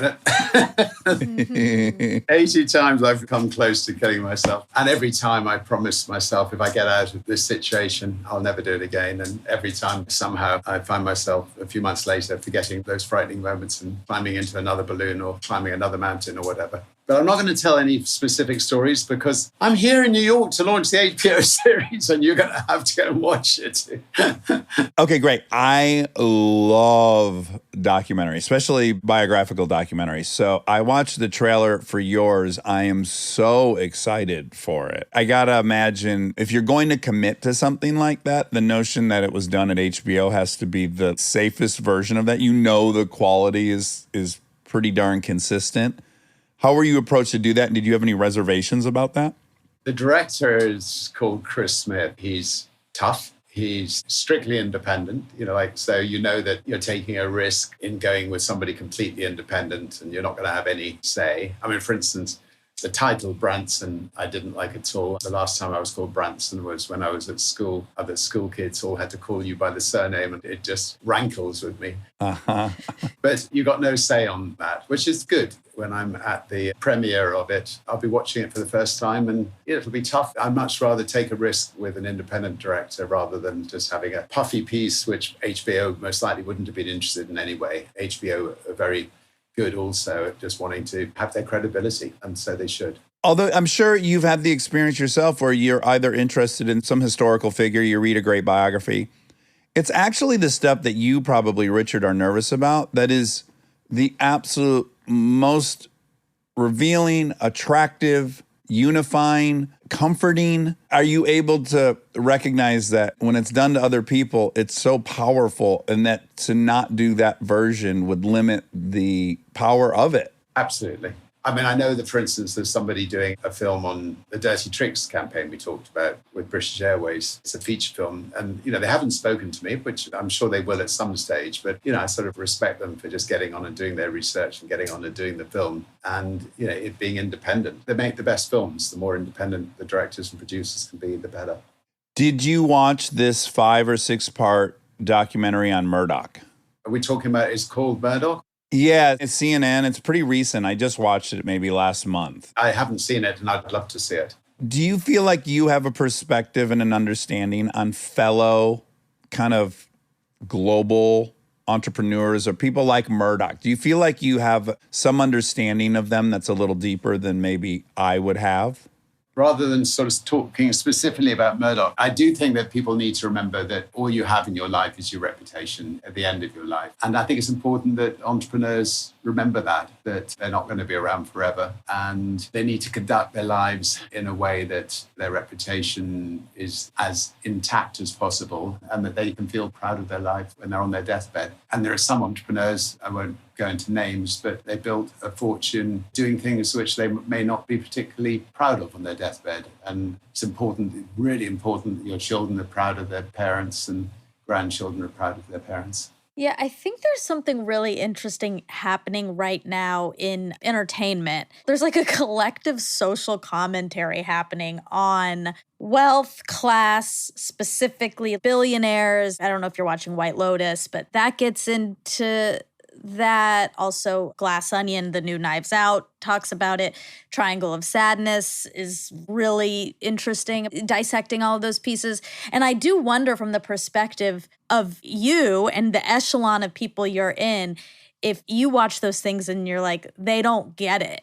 minute. 80 times I've come close to killing myself. And every time I promise myself, if I get out of this situation, I'll never do it again. And every time somehow I find myself a few months later forgetting those frightening moments and climbing into another balloon or climbing another mountain or whatever. But I'm not going to tell any specific stories because I'm here in New York to launch the HBO series and you're going to have to go and watch it. Okay, great. I love documentaries, especially biographical documentaries. So I watched the trailer for yours. I am so excited for it. I got to imagine if you're going to commit to something like that, the notion that it was done at HBO has to be the safest version of that. The quality is pretty darn consistent. How were you approached to do that? And did you have any reservations about that? The director is called Chris Smith. He's tough. He's strictly independent, so that you're taking a risk in going with somebody completely independent and you're not going to have any say. I mean, for instance, the title Branson, I didn't like at all. The last time I was called Branson was when I was at school. Other school kids all had to call you by the surname and it just rankles with me. Uh-huh. But you got no say on that, which is good. When I'm at the premiere of it, I'll be watching it for the first time and it'll be tough. I'd much rather take a risk with an independent director rather than just having a puffy piece, which HBO most likely wouldn't have been interested in anyway. HBO are very good also at just wanting to have their credibility, and so they should. Although I'm sure you've had the experience yourself where you're either interested in some historical figure, you read a great biography. It's actually the stuff that you probably, Richard, are nervous about that is the absolute most revealing, attractive, unifying, comforting. Are you able to recognize that when it's done to other people, it's so powerful and that to not do that version would limit the power of it? Absolutely. I mean, I know that, for instance, there's somebody doing a film on the Dirty Tricks campaign we talked about with British Airways. It's a feature film. And, they haven't spoken to me, which I'm sure they will at some stage. But, I sort of respect them for just getting on and doing their research and getting on and doing the film. And, it being independent. They make the best films. The more independent the directors and producers can be, the better. Did you watch this 5 or 6 part documentary on Murdoch? Are we talking about, it's called Murdoch? Yeah, it's CNN. It's pretty recent. I just watched it maybe last month. I haven't seen it and I'd love to see it. Do you feel like you have a perspective and an understanding on fellow kind of global entrepreneurs or people like Murdoch? Do you feel like you have some understanding of them that's a little deeper than maybe I would have? Rather than sort of talking specifically about Murdoch, I do think that people need to remember that all you have in your life is your reputation at the end of your life. And I think it's important that entrepreneurs remember that they're not going to be around forever. And they need to conduct their lives in a way that their reputation is as intact as possible and that they can feel proud of their life when they're on their deathbed. And there are some entrepreneurs, I won't go into names, but they built a fortune doing things which they may not be particularly proud of on their deathbed. And it's important, really important, that your children are proud of their parents and grandchildren are proud of their parents. Yeah, I think there's something really interesting happening right now in entertainment. There's like a collective social commentary happening on wealth, class, specifically billionaires. I don't know if you're watching White Lotus, but that gets into that. Also, Glass Onion, the new Knives Out, talks about it. Triangle of Sadness is really interesting, dissecting all of those pieces. And I do wonder from the perspective of you and the echelon of people you're in, if you watch those things and you're like, they don't get it.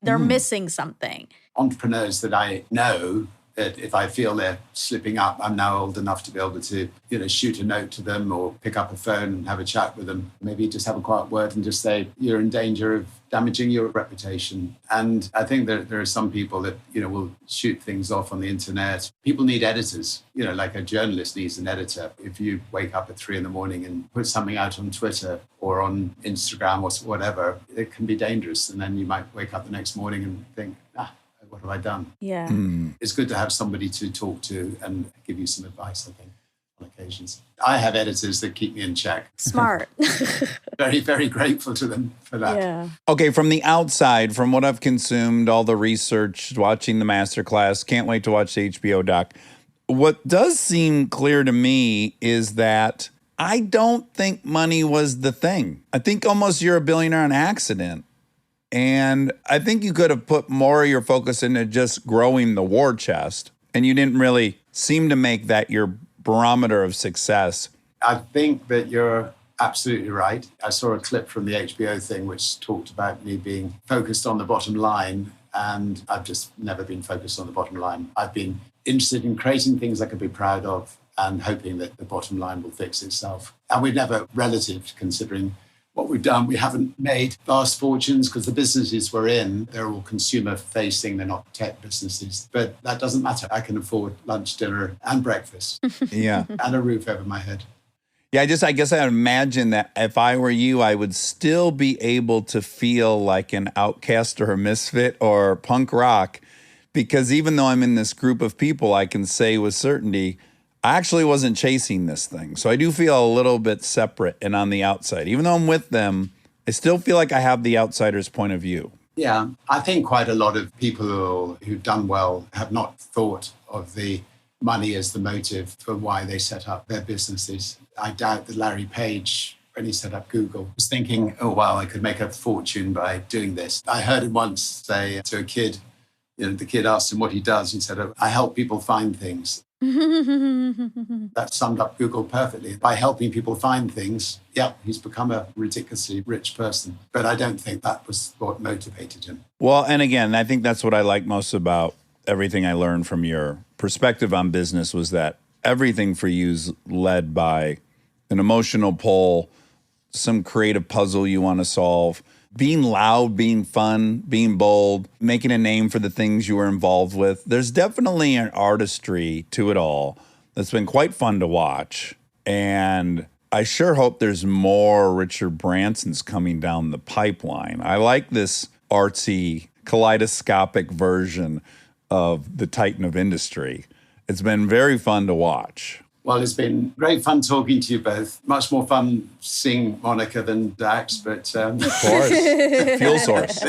They're missing something. Entrepreneurs that I know, that if I feel they're slipping up, I'm now old enough to be able to, shoot a note to them or pick up a phone and have a chat with them. Maybe just have a quiet word and just say, you're in danger of damaging your reputation. And I think that there are some people that, will shoot things off on the internet. People need editors, like a journalist needs an editor. If you wake up at 3 a.m. and put something out on Twitter or on Instagram or whatever, it can be dangerous. And then you might wake up the next morning and think, what have I done? Yeah. It's good to have somebody to talk to and give you some advice, I think, on occasions. I have editors that keep me in check. Smart. Very, very grateful to them for that. Yeah. Okay, from the outside, from what I've consumed, all the research, watching the masterclass, can't wait to watch the HBO doc. What does seem clear to me is that I don't think money was the thing. I think almost you're a billionaire on accident. And I think you could have put more of your focus into just growing the war chest. And you didn't really seem to make that your barometer of success. I think that you're absolutely right. I saw a clip from the HBO thing which talked about me being focused on the bottom line. And I've just never been focused on the bottom line. I've been interested in creating things I can be proud of and hoping that the bottom line will fix itself. And we're never relative, considering what we've done. We haven't made vast fortunes because the businesses we're in, they're all consumer facing, they're not tech businesses. But that doesn't matter. I can afford lunch, dinner, and breakfast. Yeah. And a roof over my head. Yeah, I guess I imagine that if I were you, I would still be able to feel like an outcast or a misfit or punk rock, because even though I'm in this group of people, I can say with certainty, I actually wasn't chasing this thing. So I do feel a little bit separate and on the outside. Even though I'm with them, I still feel like I have the outsider's point of view. Yeah, I think quite a lot of people who've done well have not thought of the money as the motive for why they set up their businesses. I doubt that Larry Page, when he set up Google, was thinking, oh, wow, I could make a fortune by doing this. I heard him once say to a kid, the kid asked him what he does. He said, I help people find things. That summed up Google perfectly. By helping people find things, he's become a ridiculously rich person. But I don't think that was what motivated him. Well, and again, I think that's what I like most about everything I learned from your perspective on business was that everything for you is led by an emotional pull, some creative puzzle you want to solve, being loud, being fun, being bold, making a name for the things you were involved with. There's definitely an artistry to it all that's been quite fun to watch. And I sure hope there's more Richard Bransons coming down the pipeline. I like this artsy, kaleidoscopic version of the Titan of industry. It's been very fun to watch. Well, it's been great fun talking to you both. Much more fun seeing Monica than Dax, but... Of course. Fuel source.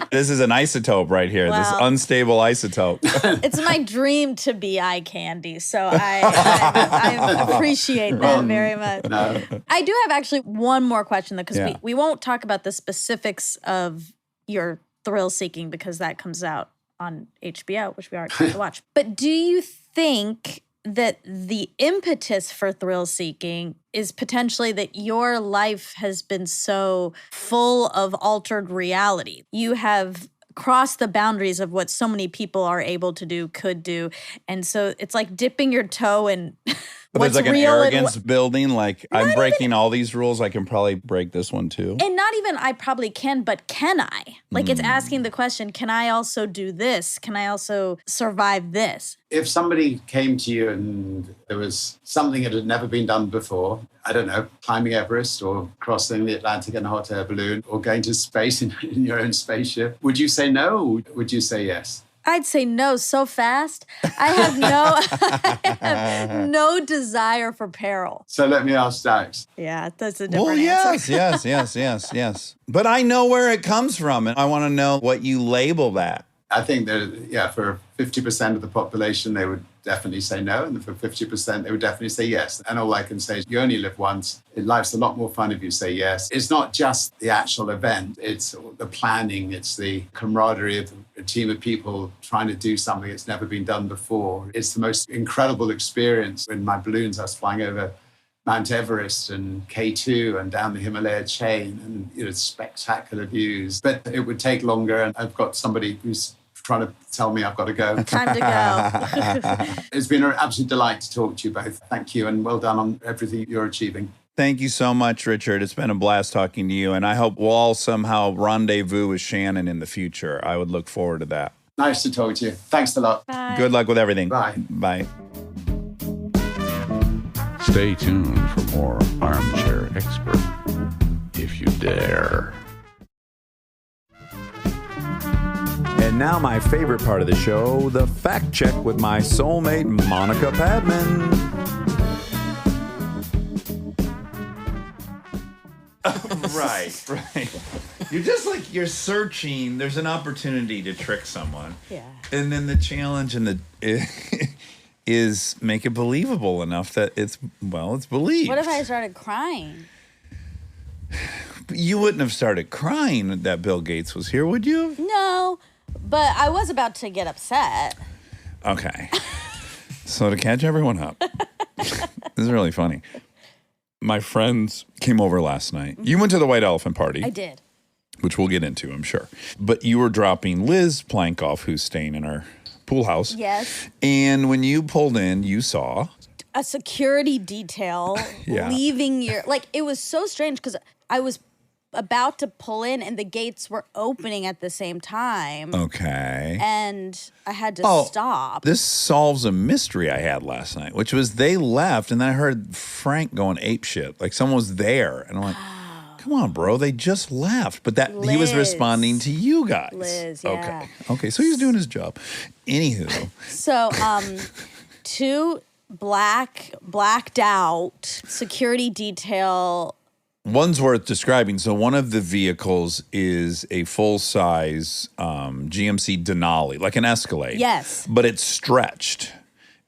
This is an isotope right here, this unstable isotope. It's my dream to be eye candy, so I appreciate that very much. No. I do have actually one more question, though, because we won't talk about the specifics of your thrill seeking because that comes out on HBO, which we aren't going to watch. But do you think that the impetus for thrill seeking is potentially that your life has been so full of altered reality. You have crossed the boundaries of what so many people are able to do, could do. And so it's like dipping your toe in But what's there's like an real arrogance building. Like, I'm breaking all these rules. I can probably break this one too. and not even I probably can, but can I? Like it's asking the question, can I also do this? Can I also survive this? If somebody came to you and there was something that had never been done before, I don't know, climbing Everest or crossing the Atlantic in a hot air balloon or going to space in your own spaceship, would you say no or would you say yes? I'd say no so fast. I have no desire for peril. So let me ask Dax. Yeah, that's a different Well, answer. yes. But I know where it comes from, and I want to know what you label that. I think that, for 50% of the population, they would definitely say no. And for 50%, they would definitely say yes. And all I can say is you only live once. Life's a lot more fun if you say yes. It's not just the actual event. It's the planning. It's the camaraderie of a team of people trying to do something that's never been done before. It's the most incredible experience. In my balloons, I was flying over Mount Everest and K2 and down the Himalaya chain and spectacular views. But it would take longer, and I've got somebody who's trying to tell me I've got to go. Time to go. It's been an absolute delight to talk to you both. Thank you, and well done on everything you're achieving. Thank you so much, Richard. It's been a blast talking to you, and I hope we'll all somehow rendezvous with Shannon in the future. I would look forward to that. Nice to talk to you. Thanks a lot. Bye. Good luck with everything. Bye. Bye. Stay tuned for more Armchair Expert, if you dare. And now my favorite part of the show, the fact check with my soulmate, Monica Padman. Right. You're searching. There's an opportunity to trick someone. Yeah. And then the challenge is make it believable enough that it's believed. What if I started crying? You wouldn't have started crying that Bill Gates was here, would you? No, but I was about to get upset. Okay. So to catch everyone up, this is really funny. My friends came over last night. You went to the White Elephant Party. I did. Which we'll get into, I'm sure. But you were dropping Liz Plank off, who's staying in our pool house. Yes. And when you pulled in, you saw A security detail Yeah. leaving it was so strange because I was about to pull in and the gates were opening at the same time. Okay. And I had to stop. This solves a mystery I had last night, which was they left, and then I heard Frank going apeshit. Like someone was there. And I'm like, come on, bro. They just left. But he was Liz. responding to you guys. Liz, yeah. Okay. So he was doing his job. Anywho. So, two blacked out security detail. One's worth describing. So one of the vehicles is a full-size GMC Denali, like an Escalade. Yes. But it's stretched.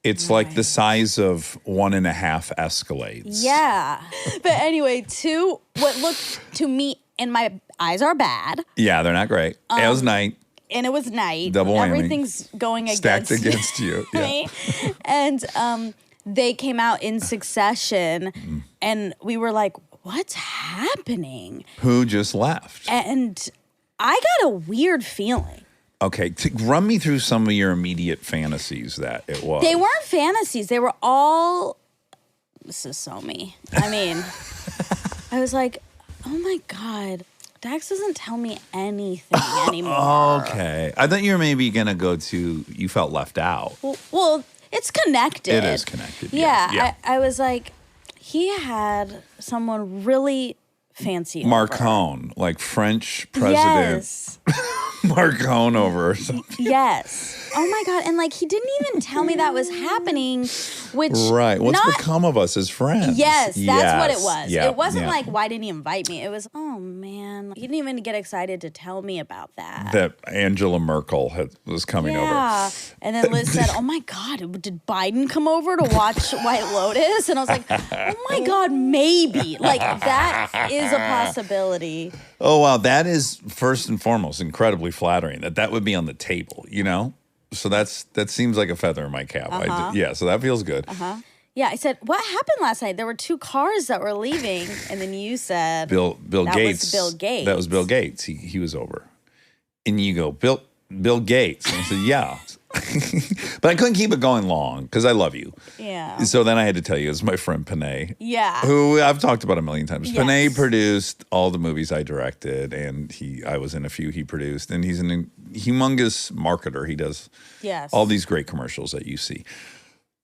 It's like the size of 1.5 Escalades. Yeah. But anyway, two, what looked to me, and my eyes are bad, Yeah, they're not great. It was night. and it was night. Double whammy. Everything's going Stacked against against you. Yeah. me. And they came out in succession, and we were like, what's happening? Who just left? And I got a weird feeling. Okay, run me through some of your immediate fantasies that it was. They weren't fantasies. They were all, this is so me. I mean, I was like, oh my God, Dax doesn't tell me anything anymore. Okay. I thought you were maybe going to go to, you felt left out. Well, it's connected. It is connected. Yeah. I was like, he had someone really fancy over. Marcone, like French president. Yes. Marcone over or something. Yes. Oh my God. And like, he didn't even tell me that was happening, which. Right. What's not, become of us as friends? Yes, that's what it was. Yeah, It wasn't yeah. like, why didn't he invite me? It was, oh man. He didn't even get excited to tell me about that. That Angela Merkel was coming Yeah. over. And then Liz said, oh my God, did Biden come over to watch White Lotus? And I was like, oh my God, maybe. Like, that is a possibility. Oh, wow. That is, first and foremost, incredibly flattering that would be on the table, you know? So that seems like a feather in my cap. Yeah, so that feels good. Yeah, I said, what happened last night? There were 2 cars that were leaving, and then you said Bill that Gates. was Bill Gates. That was Bill Gates. He was over. And you go, Bill Gates. And I said, yeah. But I couldn't keep it going long because I love you. Yeah. So then I had to tell you, it's my friend Panay. Yeah. Who I've talked about a million times. Yes. Panay produced all the movies I directed, and I was in a few he produced. And he's a humongous marketer. He does all these great commercials that you see.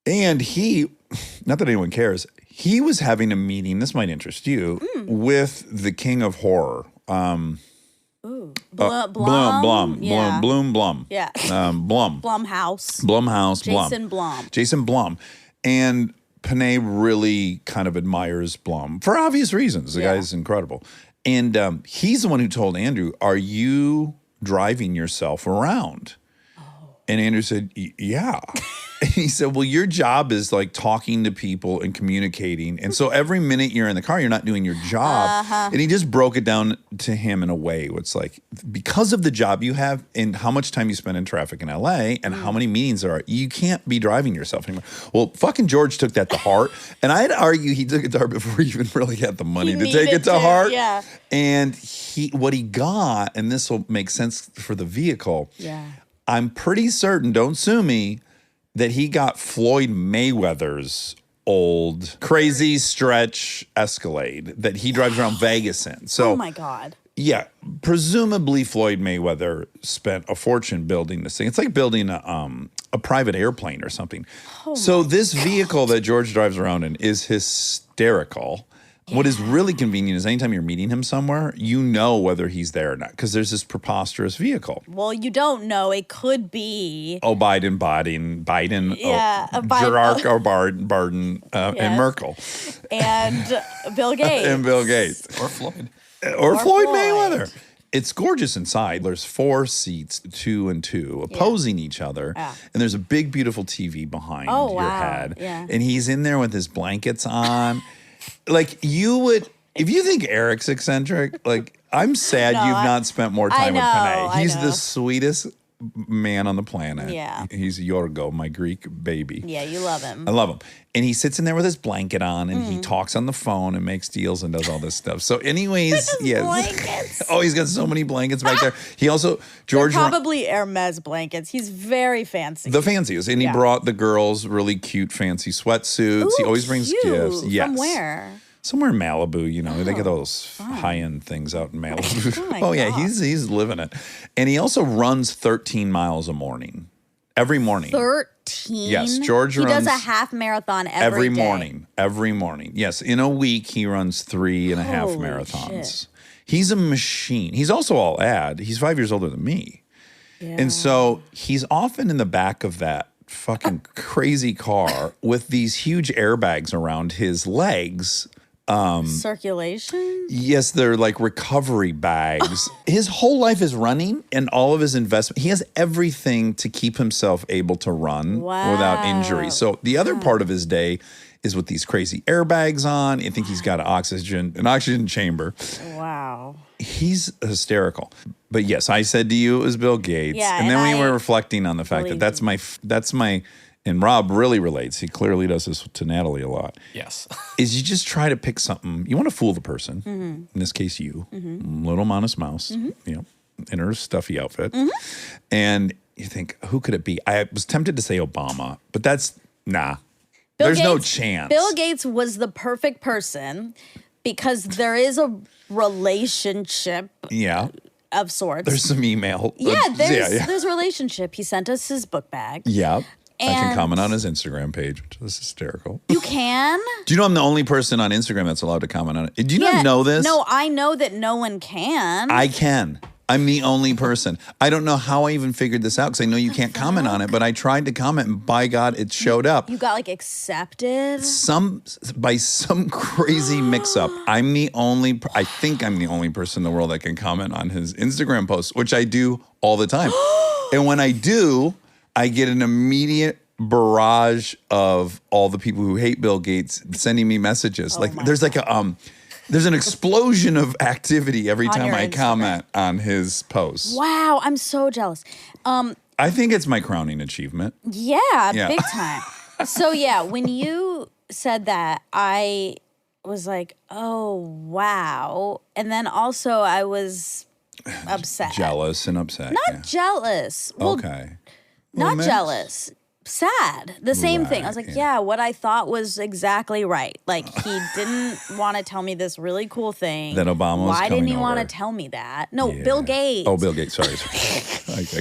And he, not that anyone cares, he was having a meeting, this might interest you, with the king of horror. Blum. Yeah. Blum. Yeah. Blum. Blumhouse. Jason Blum. And Panay really kind of admires Blum for obvious reasons. The guy's incredible. And he's the one who told Andrew, are you driving yourself around? And Andrew said, yeah. And he said, well, your job is like talking to people and communicating. And so every minute you're in the car, you're not doing your job. And he just broke it down to him in a way where it's like, because of the job you have and how much time you spend in traffic in LA and how many meetings there are, you can't be driving yourself anymore. Well, fucking George took that to heart. And I'd argue he took it to heart before he even really had the money to take it to heart. Yeah. And what he got, and this will make sense for the vehicle. Yeah. I'm pretty certain, don't sue me, that he got Floyd Mayweather's old crazy stretch Escalade that he drives around Vegas in. So, oh my God. Yeah, presumably Floyd Mayweather spent a fortune building this thing. It's like building a private airplane or something. So this vehicle that George drives around in is hysterical. Yeah. What is really convenient is anytime you're meeting him somewhere, you know whether he's there or not because there's this preposterous vehicle. Well, you don't know. It could be. Oh, Biden, yeah, Gerard or Barden, and Merkel. And Bill Gates. Or Floyd. Or Floyd Mayweather. It's gorgeous inside. There's 4 seats, 2 and 2, opposing each other. Yeah. And there's a big, beautiful TV behind your head. Yeah. And he's in there with his blankets on. Like you would, if you think Eric's eccentric, like I'm sad you've not spent more time with Panay. He's the sweetest man on the planet. Yeah. He's Yorgo, my Greek baby. Yeah, you love him. I love him. And he sits in there with his blanket on and he talks on the phone and makes deals and does all this stuff. So anyways, blankets. Oh, he's got so many blankets back there. He also, George. They're probably Hermes blankets. He's very fancy. The fanciest. And he brought the girls really cute fancy sweatsuits. He always brings gifts. Yes. From where? Somewhere in Malibu, you know, they get those high-end things out in Malibu. Oh yeah, he's living it. And he also runs 13 miles a morning. Every morning. 13? Yes, George runs. He does a half marathon every day. Morning. Every morning. Yes, in a week he runs 3.5 marathons. Shit. He's a machine. He's also all ad. He's 5 years older than me. Yeah. And so he's often in the back of that fucking crazy car with these huge airbags around his legs. Circulation? Yes, they're like recovery bags. His whole life is running and all of his investment. He has everything to keep himself able to run without injury. So the other part of his day is with these crazy airbags on. I think he's got an oxygen chamber. Wow. He's hysterical. But yes, I said to you it was Bill Gates. Yeah, and then we were reflecting on the fact that that's my and Rob really relates. He clearly does this to Natalie a lot. Yes. Is you just try to pick something. You want to fool the person. In this case, you. Little modest mouse, you know, in her stuffy outfit. And you think, who could it be? I was tempted to say Obama, but that's, There's no chance. Bill Gates was the perfect person because there is a relationship. Yeah. Of sorts. There's some email. There's a relationship. He sent us his book bag. Yeah. I can comment on his Instagram page, which is hysterical. You can? Do you know I'm the only person on Instagram that's allowed to comment on it? Do you not know this? No, I know that no one can. I can. I'm the only person. I don't know how I even figured this out because I know you can't comment on it, but I tried to comment and by God, it showed up. You got like accepted? By some crazy mix up. I think I'm the only person in the world that can comment on his Instagram posts, which I do all the time. And when I do, I get an immediate barrage of all the people who hate Bill Gates sending me messages. There's an explosion of activity every time I comment on his posts. Wow, I'm so jealous. I think it's my crowning achievement. Yeah, Yeah. big time. So yeah, when you said that, I was like, oh, wow. And then also I was upset. Jealous and upset. Not jealous. Well, Okay. not Well, jealous. Sad. The same thing. I was Right, like, yeah. yeah, what I thought was exactly right. Like, he didn't want to tell me this really cool thing. That Obama was Why didn't he coming want to over. tell me that? No, Yeah. Bill Gates. Oh, Bill Gates. Sorry.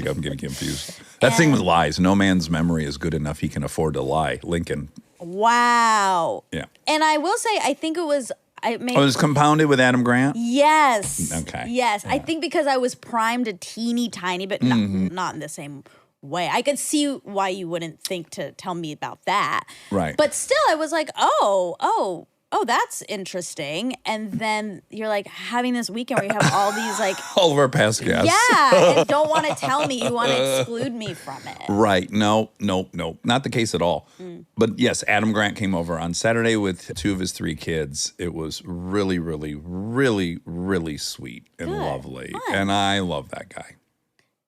I'm getting confused. That thing with lies. No man's memory is good enough. He can afford to lie. Lincoln. Wow. Yeah. And I will say, I think it was. Oh, it was compounded with Adam Grant? Yes. Okay. Yes. I think because I was primed a teeny tiny bit, not in the same way. I could see why you wouldn't think to tell me about that. Right. But still, I was like, oh, that's interesting. And then you're like having this weekend where you have all these like, All of our past guests. yeah, and don't want to tell me, you want to exclude me from it. Right. No. Not the case at all. Mm. But yes, Adam Grant came over on Saturday with 2 of his 3 kids. It was really, really, really, really sweet and Good. lovely. Fun. And I love that guy.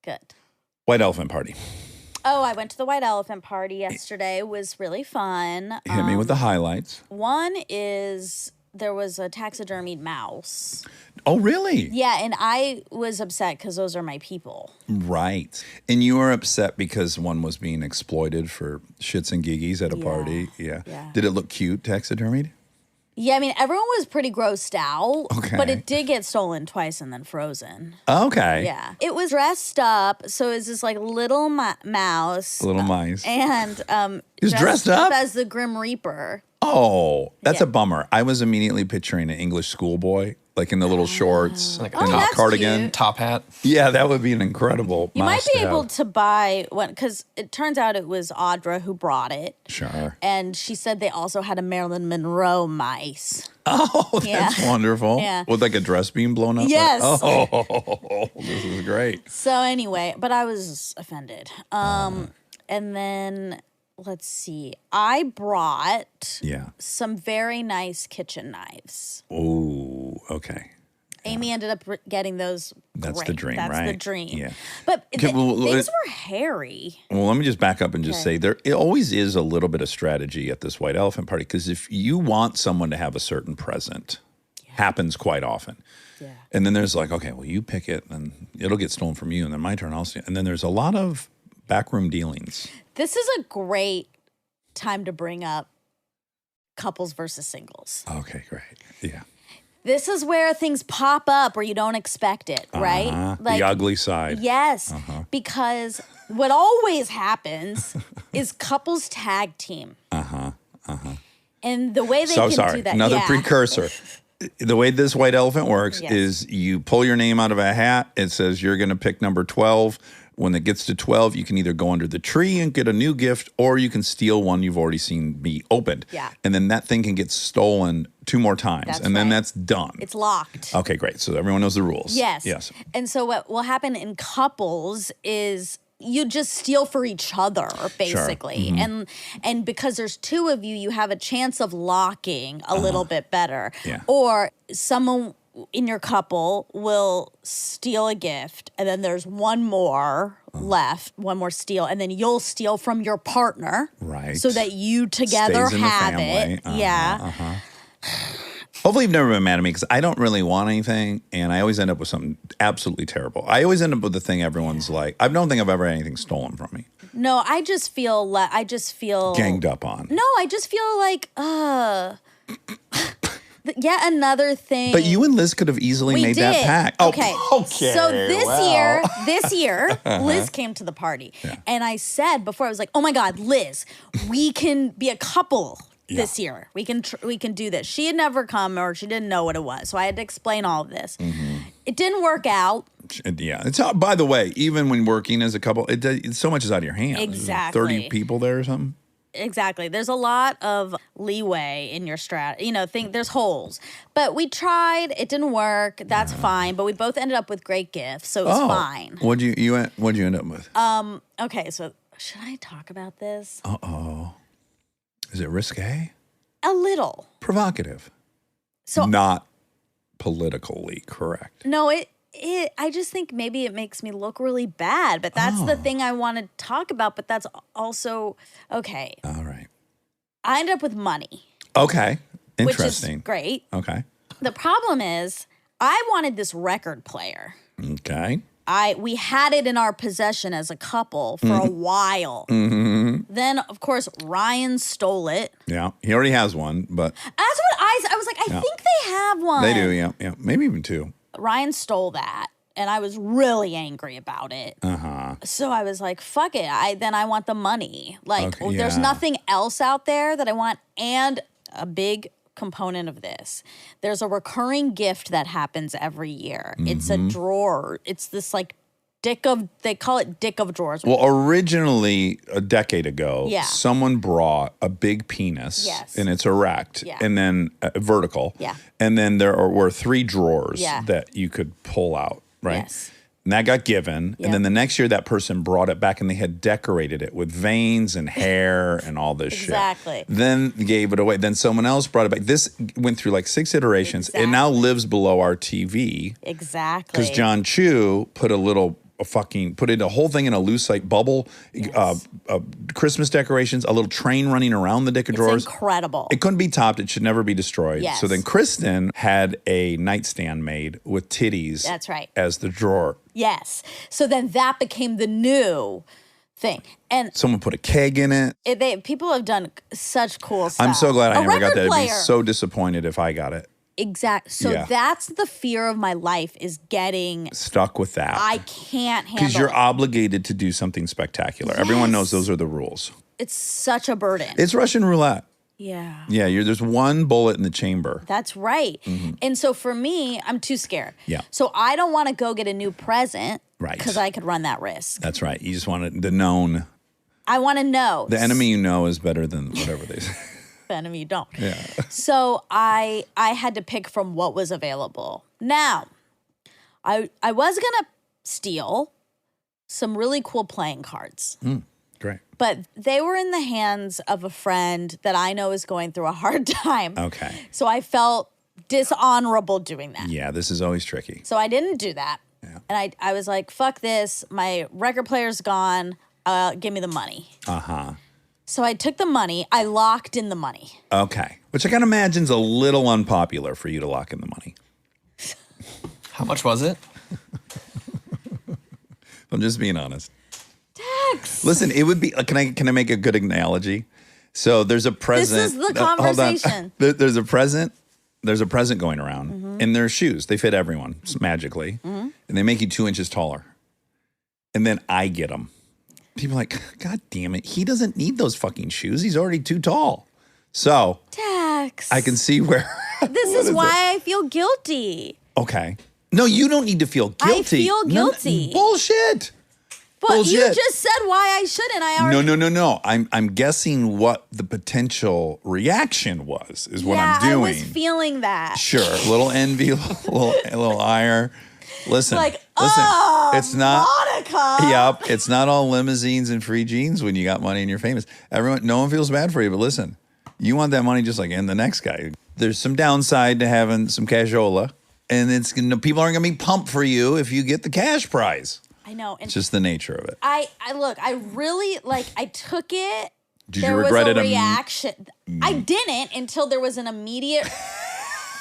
Good. White Elephant Party. Oh, I went to the White Elephant Party yesterday. It was really fun. Hit me with the highlights. One is there was a taxidermied mouse. Oh, really? Yeah, and I was upset because those are my people. Right. And you were upset because one was being exploited for shits and giggies at a party. Yeah. Yeah. Did it look cute, taxidermied? Yeah, I mean, everyone was pretty grossed out, Okay. but it did get stolen twice and then frozen. Okay. Yeah. It was dressed up, so it was this like little mouse. Little mice. And was dressed up? as the Grim Reaper. Oh, that's Yeah. a bummer. I was immediately picturing an English schoolboy, like in the little shorts Like a and a that's cardigan. cute. top hat. Yeah, that would be an incredible You might mouse be to able have. to buy one because it turns out it was Audra who brought it. Sure. And she said they also had a Marilyn Monroe mice. Oh, that's Yeah. wonderful. Yeah. With like a dress being blown up? Yes. Oh, this is great. So anyway, but I was offended. And then let's see. I brought Yeah. some very nice kitchen knives. Oh, okay. Amy ended up getting those. That's the great. dream, That's the right? dream. Yeah. But Okay, well, things were hairy. Well, let me just back up and just Okay. say it always is a little bit of strategy at this White Elephant Party because if you want someone to have a certain present, happens quite often. Yeah. And then there's like, okay, well, you pick it and it'll get stolen from you and then my turn also. And then there's a lot of backroom dealings. This is a great time to bring up couples versus singles. Okay, great. Yeah. This is where things pop up where you don't expect it, right? Uh-huh. The ugly side. Yes, because what always happens is couples tag team. And the way they So can sorry. do that. Another yeah. precursor. The way this White Elephant works Yes. is you pull your name out of a hat. It says you're going to pick number 12. When it gets to 12, you can either go under the tree and get a new gift, or you can steal one you've already seen be opened. Yeah. And then that thing can get stolen 2 more times, That's and then right. that's done. It's locked. Okay, great. So everyone knows the rules. Yes. Yes. And so what will happen in couples is you just steal for each other basically. Mm-hmm. And because there's 2 of you, you have a chance of locking a little bit better. Yeah. Or someone in your couple will steal a gift and then there's one more left, one more steal, and then you'll steal from your partner. Right. So that you together Stays in the have family. it. Yeah. Hopefully you've never been mad at me because I don't really want anything, and I always end up with something absolutely terrible. I always end up with the thing everyone's like, I don't think I've ever had anything stolen from me. No, I just feel Ganged up on. No, I just feel like, yet another thing. But you and Liz could have easily we made did. that pact. Okay. Oh, okay. So this well. year, Liz came to the party, and I said before, I was like, "Oh my God, Liz, we can be a couple." This year, we can do this. She had never come, or she didn't know what it was, so I had to explain all of this. It didn't work out. Yeah. It's by the way, even when working as a couple, so much is out of your hands. Exactly. 30 people there or something. Exactly. There's a lot of leeway in your there's holes. But we tried, it didn't work. That's fine. But we both ended up with great gifts, so it was fine. What'd you end up with? Okay, so should I talk about this? Is it risque? A little. Provocative. So Not politically correct. no, it I just think maybe it makes me look really bad, but that's the thing I want to talk about. But that's also okay. All right. I end up with money. Okay. Interesting. Which is great. Okay. The problem is I wanted this record player. Okay. We had it in our possession as a couple for a while. Then, of course, Ryan stole it. Yeah. He already has one, but That's what I was like, I think they have one. they do. Yeah. Yeah. Maybe even two. Ryan stole that, and I was really angry about it. So I was like, fuck it. Then I want the money. Like, Okay, there's yeah. nothing else out there that I want. And a big component of this, there's a recurring gift that happens every year. It's a drawer. It's this like they call it dick of drawers. Well, originally, a decade ago, Yeah. someone brought a big penis, Yes. and it's erect, Yeah. and then vertical, Yeah. and then there were 3 drawers Yeah. that you could pull out, right? Yes. And that got given, Yep. and then the next year, that person brought it back, and they had decorated it with veins and hair and all this Exactly. shit. Then gave it away. Then someone else brought it back. This went through like 6 iterations. It now lives below our TV. Exactly. Because John Chu put a whole thing in a lucite bubble, Christmas decorations, a little train running around the dick of It's drawers. incredible. It couldn't be topped. It should never be destroyed. Yes. So then Kristen had a nightstand made with titties. That's right. As the drawer. Yes. So then that became the new thing. And Someone put a keg in it. people have done such cool stuff. I'm so glad I A never got record that. I'd be player. so disappointed if I got it. Exact. So Yeah. that's the fear of my life is getting. Stuck with that. I can't handle. Because you're it. obligated to do something spectacular. Everyone knows those are the rules. It's such a burden. It's Russian roulette. Yeah. Yeah, there's one bullet in the chamber. That's right. And so for me, I'm too scared. Yeah. So I don't want to go get a new present. Right. Because I could run that risk. That's right. You just want the known. I want to know. The enemy you know is better than whatever they say. The enemy you don't. Yeah. So I had to pick from what was available. Now, I was gonna steal some really cool playing cards. Great. But they were in the hands of a friend that I know is going through a hard time. Okay. So I felt dishonorable doing that. Yeah, this is always tricky. So I didn't do that. Yeah. And I was like, fuck this. My record player's gone. Give me the money. So I took the money. I locked in the money. Okay. Which I can imagine is a little unpopular for you to lock in the money. How much was it? I'm just being honest. Dax. Listen, it would be. Can I make a good analogy? So there's a present. This is the hold on. conversation. There's a present. There's a present going around, and their shoes. They fit everyone magically, and they make you 2 inches taller. And then I get them. People are like, God damn it, he doesn't need those fucking shoes. He's already too tall. So Dax. I can see where. This is why I feel guilty. Okay. No, you don't need to feel guilty. I feel guilty. Bullshit. But you Bullshit. just said why I shouldn't. I already. No. I'm guessing what the potential reaction was. Is what I'm I doing. was feeling that. Sure, a little envy, a little ire. Listen, Like, it's not. Monica. Yep, it's not all limousines and free jeans when you got money and you're famous. No one feels bad for you, but listen, you want that money just like the next guy. There's some downside to having some cashola, and people aren't gonna be pumped for you if you get the cash prize. I know. And It's just the nature of it. I really I took it. Did there you regret was it? a reaction. I didn't until there was an immediate.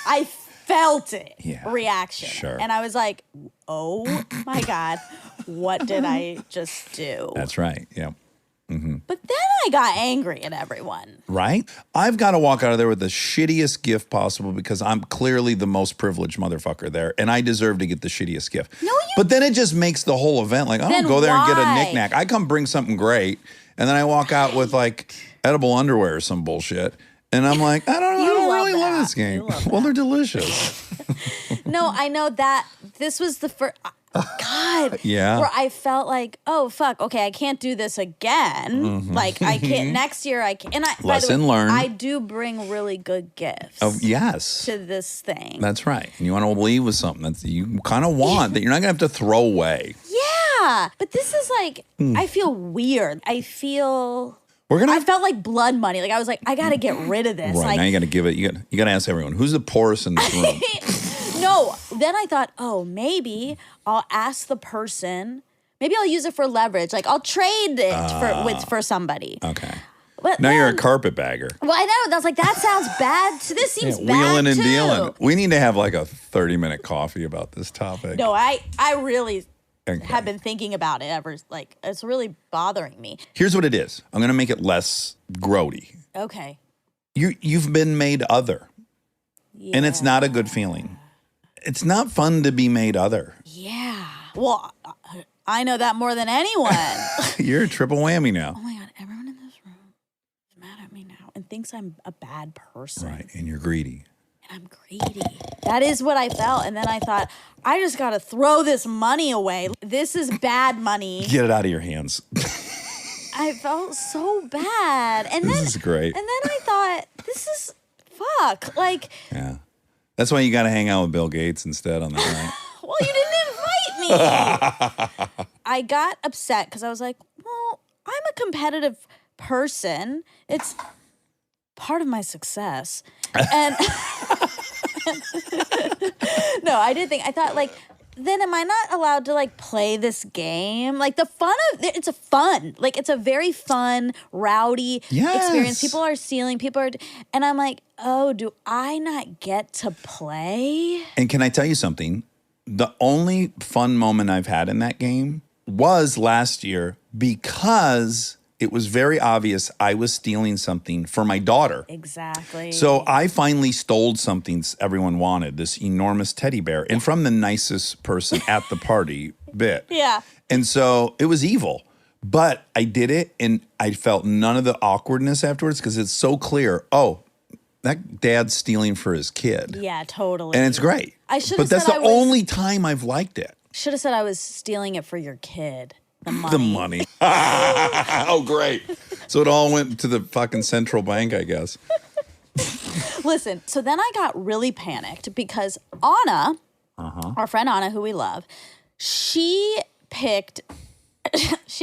I felt it. Yeah, reaction. sure. And I was like, oh my God, what did I just do? That's right. Yeah. But then I got angry at everyone. Right? I've got to walk out of there with the shittiest gift possible because I'm clearly the most privileged motherfucker there, and I deserve to get the shittiest gift. No, you. But then it just makes the whole event like, I Then don't go there and get a why? knickknack. I come bring something great, and then I walk out with like edible underwear or some bullshit, and I'm like, I don't love really love that. this game. You love Well, they're delicious. No, I know that this was the first. God. Yeah. Where I felt like, oh fuck, okay, I can't do this again. Like I can't next year. I can. And I by the Lesson way, learned. I do bring really good gifts. Oh, yes. To this thing. That's right. And you want to leave with something that you kind of want that you're not going to have to throw away. Yeah, but this is like I feel weird. I feel. We're gonna I felt like blood money. Like I was like, I gotta get rid of this. Right, Like now you got to give it. You got to ask everyone who's the poorest in this room. No. Then I thought, oh, maybe I'll ask the person. Maybe I'll use it for leverage. Like I'll trade it for somebody. Okay. But Now you're a then- carpetbagger. Well, I know. I was like, that sounds bad. This seems bad Wheeling and too. dealing. We need to have like a 30-minute coffee about this topic. No, I really Okay. have been thinking about it ever. Like, it's really bothering me. Here's what it is. I'm going to make it less grody. Okay. You've been made other, and it's not a good feeling. It's not fun to be made other. Yeah. Well, I know that more than anyone. You're a triple whammy now. Oh my God, everyone in this room is mad at me now and thinks I'm a bad person. Right, and you're greedy. And I'm greedy. That is what I felt. And then I thought, I just got to throw this money away. This is bad money. Get it out of your hands. I felt so bad. And This then, is great. And then I thought, this is fuck. Like, Yeah. That's why you got to hang out with Bill Gates instead on that night. well, you didn't invite me. I got upset because I was like, well, I'm a competitive person. It's part of my success. And no, I did think, I thought like, then am I not allowed to like play this game? Like the fun of it's a fun, like it's a very fun, rowdy experience. People are stealing, and I'm like, oh, do I not get to play? And can I tell you something? The only fun moment I've had in that game was last year because it was very obvious I was stealing something for my daughter. Exactly. So I finally stole something everyone wanted, this enormous teddy bear, and from the nicest person at the party bit. Yeah. And so it was evil. But I did it, and I felt none of the awkwardness afterwards because it's so clear. Oh, that dad's stealing for his kid. Yeah, totally. And it's great. I should But have that's said the I was- only time I've liked it. Should have said I was stealing it for your kid. The money. The money. Oh, great. So it all went to the fucking central bank, I guess. Listen, so then I got really panicked because Anna, our friend Anna, who we love, she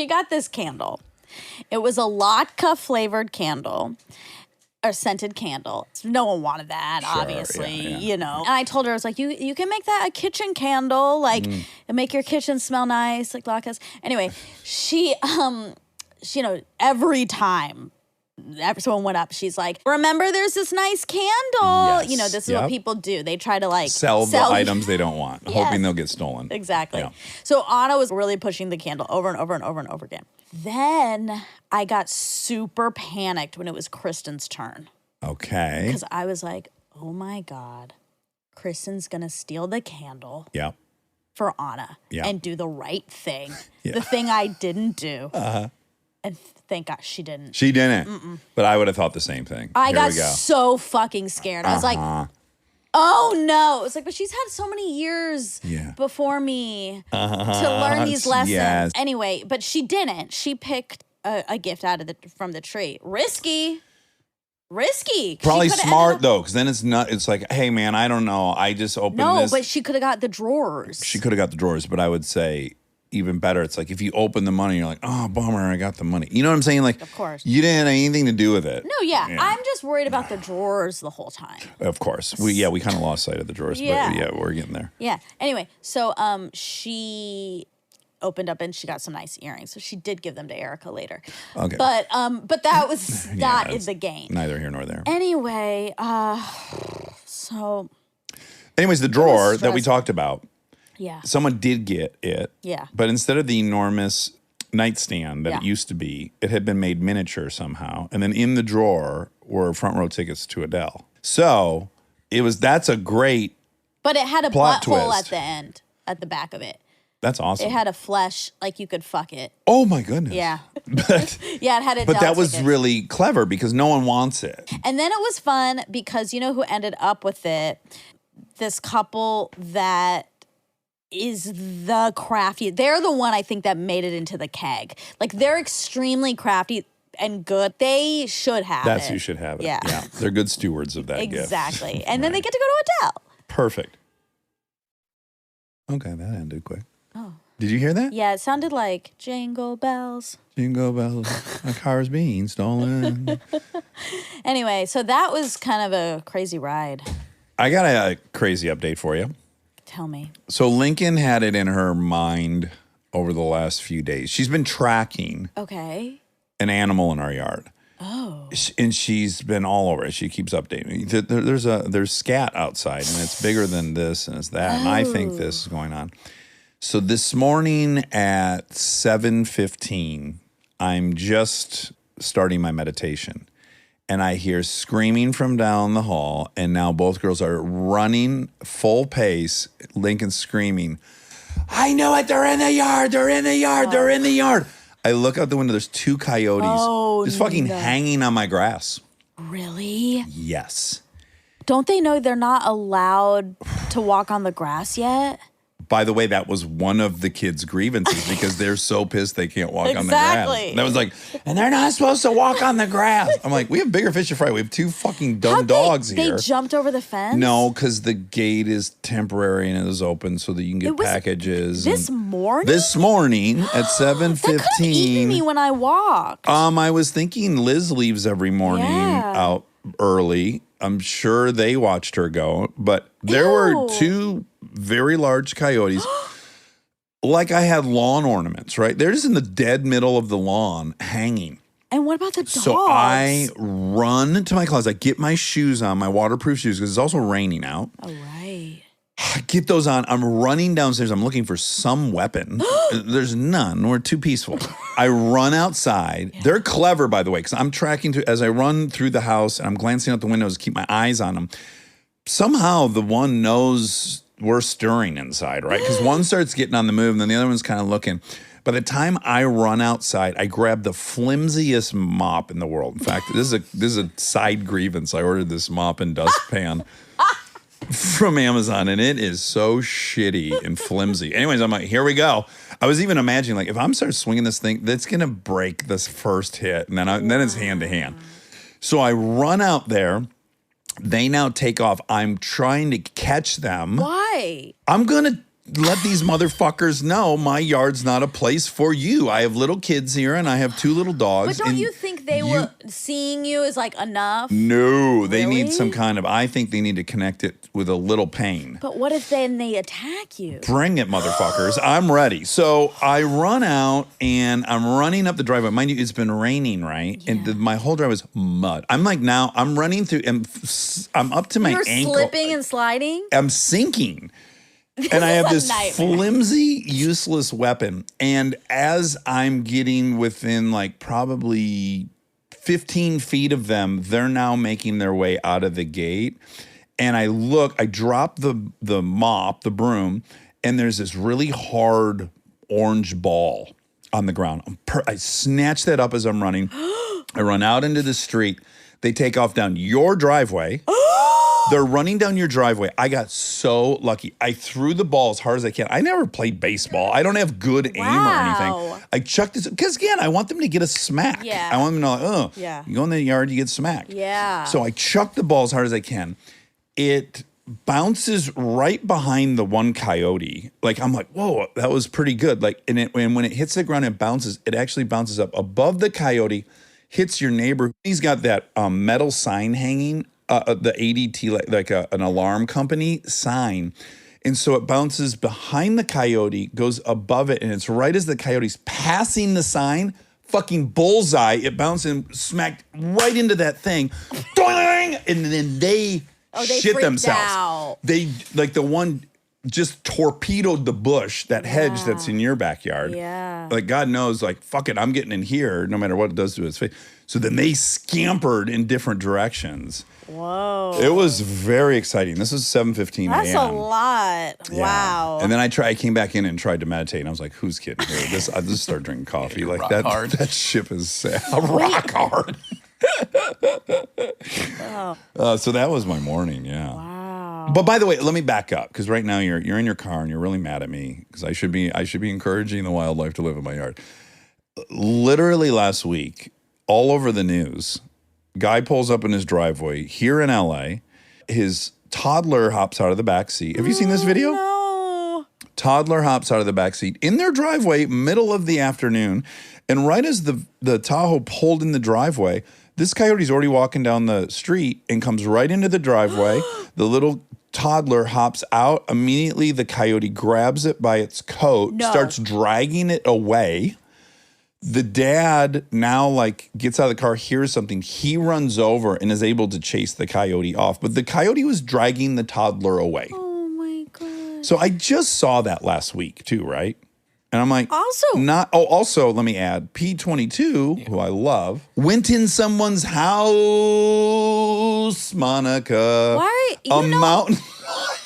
got this candle. It was a latke flavored candle. Or scented candle. No one wanted that, obviously, you know. And I told her, I was like, you can make that a kitchen candle, like, and make your kitchen smell nice, like latkes. Anyway, she, you know, every time someone went up, she's like, remember there's this nice candle. Yes. You know, this is what people do. They try to like Sell the items they don't want, Yes. hoping they'll get stolen. Exactly. Yeah. So Anna was really pushing the candle over and over and over and over again. Then I got super panicked when it was Kristen's turn. Okay. Because I was like, oh my God, Kristen's going to steal the candle Yeah. for Anna Yeah. and do the right thing. Yeah. The thing I didn't do. And thank God she didn't. She didn't. But I would have thought the same thing. I Here got we go. so fucking scared. I was like, oh no. It was like, but she's had so many years Yeah. before me to learn these lessons. Yes. Anyway, but she didn't. She picked a gift out of from the tree. Risky. Probably She coulda smart ended up- though, because then it's not. It's like, hey man, I don't know. I just opened No, this. but she could have got the drawers. She could have got the drawers, but I would say even better. It's like if you open the money, you're like, oh bummer, I got the money. You know what I'm saying? Like, Of course. you didn't have anything to do with it. No, yeah. I'm just worried about the drawers the whole time. Of course, we kind of lost sight of the drawers, Yeah. but yeah, we're getting there. Yeah. Anyway, so she opened up and she got some nice earrings. So she did give them to Erica later. Okay. But that was not in it's the game. Neither here nor there. Anyway, so Anyways, the drawer that we stressful. talked about, yeah. someone did get it. Yeah. But instead of the enormous nightstand that it Yeah. used to be, it had been made miniature somehow. And then in the drawer were front row tickets to Adele. So that's a great, But it had a Plot butthole twist. at the end, at the back of it. that's awesome. It had a flesh, like you could fuck it. Oh my goodness. Yeah. But, Yeah, it had a but that Adele was ticket. really clever because no one wants it. And then it was fun because you know who ended up with it? This couple that is the crafty. They're the one I think that made it into the keg. Like they're extremely crafty and good. They should have That's it. who should have it. Yeah. They're good stewards of that gift. Exactly. And then they get to go to Adele. Perfect. Okay, that ended quick. Oh. Did you hear that? Yeah, it sounded like jingle bells. Jingle bells, my car's being stolen. Anyway, so that was kind of a crazy ride. I got a crazy update for you. Tell me. So Lincoln had it in her mind over the last few days. She's been tracking Okay. an animal in our yard. Oh. And she's been all over it. She keeps updating me. There's scat outside, and it's bigger than this, and it's that. And I think this is going on. So this morning at 7:15, I'm just starting my meditation. And I hear screaming from down the hall, and now both girls are running full pace. Lincoln's screaming, I know it, they're in the yard, they're in the yard, they're in the yard. I look out the window, there's 2 coyotes just fucking hanging on my grass. Really? Yes. Don't they know they're not allowed to walk on the grass yet? By the way, that was one of the kids' grievances because they're so pissed they can't walk on the grass. And I was like, and they're not supposed to walk on the grass. I'm like, we have bigger fish to fry. We have 2 fucking dumb dogs here. They jumped over the fence? No, because the gate is temporary and it is open so that you can get packages. This morning? This morning at 7:15. That could have eaten me when I walked. I was thinking Liz leaves every morning out early. I'm sure they watched her go, but there were 2 very large coyotes. Like I had lawn ornaments, right? They're just in the dead middle of the lawn hanging. And what about the dogs? So I run to my closet. I get my shoes on, my waterproof shoes, because it's also raining out. Oh, right. I get those on. I'm running downstairs. I'm looking for some weapon. There's none. We're too peaceful. I run outside. Yeah. They're clever, by the way, because I'm tracking through as I run through the house and I'm glancing out the windows to keep my eyes on them. Somehow the one knows we're stirring inside, right? Because one starts getting on the move and then the other one's kind of looking. By the time I run outside, I grab the flimsiest mop in the world. In fact, this is a side grievance. I ordered this mop and dustpan from Amazon, and it is so shitty and flimsy. Anyways, I'm like, here we go. I was even imagining, like, if I'm start swinging this thing, that's gonna break this first hit, and then it's hand to hand. So I run out there. They now take off. I'm trying to catch them. Why? I'm gonna let these motherfuckers know my yard's not a place for you. I have little kids here and I have 2 little dogs. But don't you think they were seeing you is like enough? No, they need some kind of, I think they need to connect it with a little pain. But what if then they attack you? Bring it, motherfuckers. I'm ready. So I run out and I'm running up the driveway. Mind you, it's been raining, right? Yeah. And my whole driveway is mud. I'm like now, I'm running through and I'm up to my ankle. You're slipping and sliding? I'm sinking. And I have this flimsy, useless weapon. And as I'm getting within like probably 15 feet of them, they're now making their way out of the gate. And I drop the mop, the broom, and there's this really hard orange ball on the ground. I snatch that up as I'm running. I run out into the street. They take off down your driveway. They're running down your driveway. I got so lucky. I threw the ball as hard as I can. I never played baseball. I don't have good aim or anything. I chucked this because again, I want them to get a smack. Yeah. I want them to know, you go in the yard, you get smacked. Yeah. So I chuck the ball as hard as I can. It bounces right behind the one coyote. Like I'm like, whoa, that was pretty good. Like, and when it hits the ground, it actually bounces up above the coyote, hits your neighbor. He's got that metal sign hanging. The ADT, like an alarm company sign. And so it bounces behind the coyote, goes above it, and it's right as the coyote's passing the sign, fucking bullseye, it bounced and smacked right into that thing. Doing! And then they shit themselves. Out. They, like the one just torpedoed the bush, that hedge that's in your backyard. Yeah. Like God knows, like, fuck it, I'm getting in here no matter what it does to his face. So then they scampered in different directions. Whoa. It was very exciting. This is 7:15 a.m. That's a lot. Yeah. Wow. And then I came back in and tried to meditate, and I was like, who's kidding here? I just started drinking coffee. Like that, hard. that ship is sad. Rock hard. So that was my morning, yeah. Wow. But by the way, let me back up, because right now you're in your car and you're really mad at me because I should be encouraging the wildlife to live in my yard. Literally last week, all over the news, guy pulls up in his driveway here in LA. His toddler hops out of the back seat. Have you seen this video? No. Toddler hops out of the back seat in their driveway, middle of the afternoon. And right as the Tahoe pulled in the driveway, this coyote's already walking down the street and comes right into the driveway. The little toddler hops out. Immediately, the coyote grabs it by its coat, starts dragging it away. The dad now gets out of the car, hears something. He runs over and is able to chase the coyote off. But the coyote was dragging the toddler away. Oh my God. So I just saw that last week too, right? And I'm like, also, let me add, P22, who I love, went in someone's house, Monica. Why? Mountain.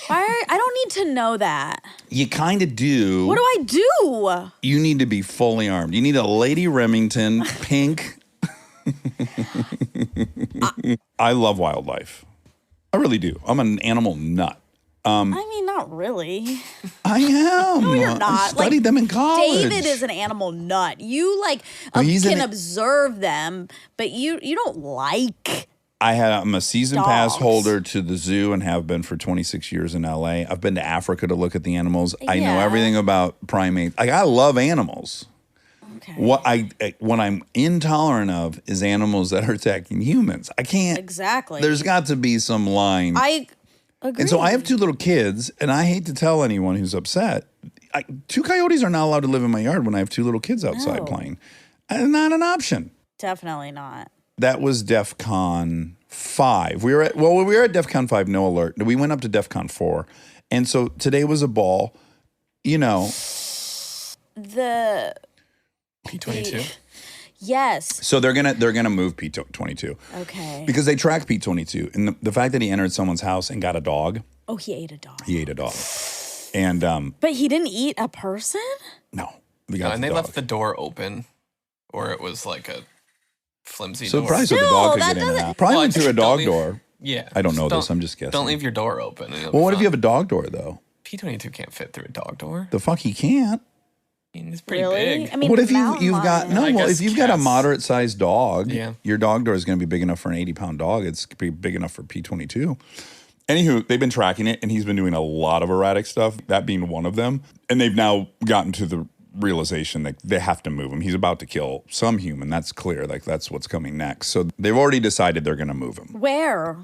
I don't need to know that. You kind of do. What do I do? You need to be fully armed. You need a Lady Remington, pink. I love wildlife. I really do. I'm an animal nut. I mean, not really. I am. No, you're not. I studied them in college. David is an animal nut. You can observe them, but you don't like. I'm a season pass holder to the zoo and have been for 26 years in LA. I've been to Africa to look at the animals. I know everything about primates. I love animals. Okay. What I'm intolerant of is animals that are attacking humans. I can't. Exactly. There's got to be some line. I agree. And so I have 2 little kids, and I hate to tell anyone who's upset. 2 coyotes are not allowed to live in my yard when I have 2 little kids outside playing. Not an option. Definitely not. That was DEF CON 5. We were at DEF CON 5, no alert. We went up to DEF CON 4. And so today was a ball. The P22. Yes. So they're gonna move P22. Okay. Because they track P22. And the fact that he entered someone's house and got a dog. Oh, he ate a dog. And But he didn't eat a person? no. And they left the door open, or it was like a flimsy So door. probably so the dog could get in and out. Probably went through a dog door. Yeah. I don't know this. I'm just guessing. Don't leave your door open. Well, what if you have a dog door though? P22 can't fit through a dog door. The fuck he can't. I mean, it's pretty Really? big. I mean, What if mountain you've got lion. if you've got a cats. moderate sized dog, Yeah. your dog door is going to be big enough for an 80-pound dog. It's going to be big enough for P22. Anywho, they've been tracking it, and he's been doing a lot of erratic stuff, that being one of them. And they've now gotten to the realization that they have to move him. He's about to kill some human. That's clear. That's what's coming next. So they've already decided they're going to move him Where?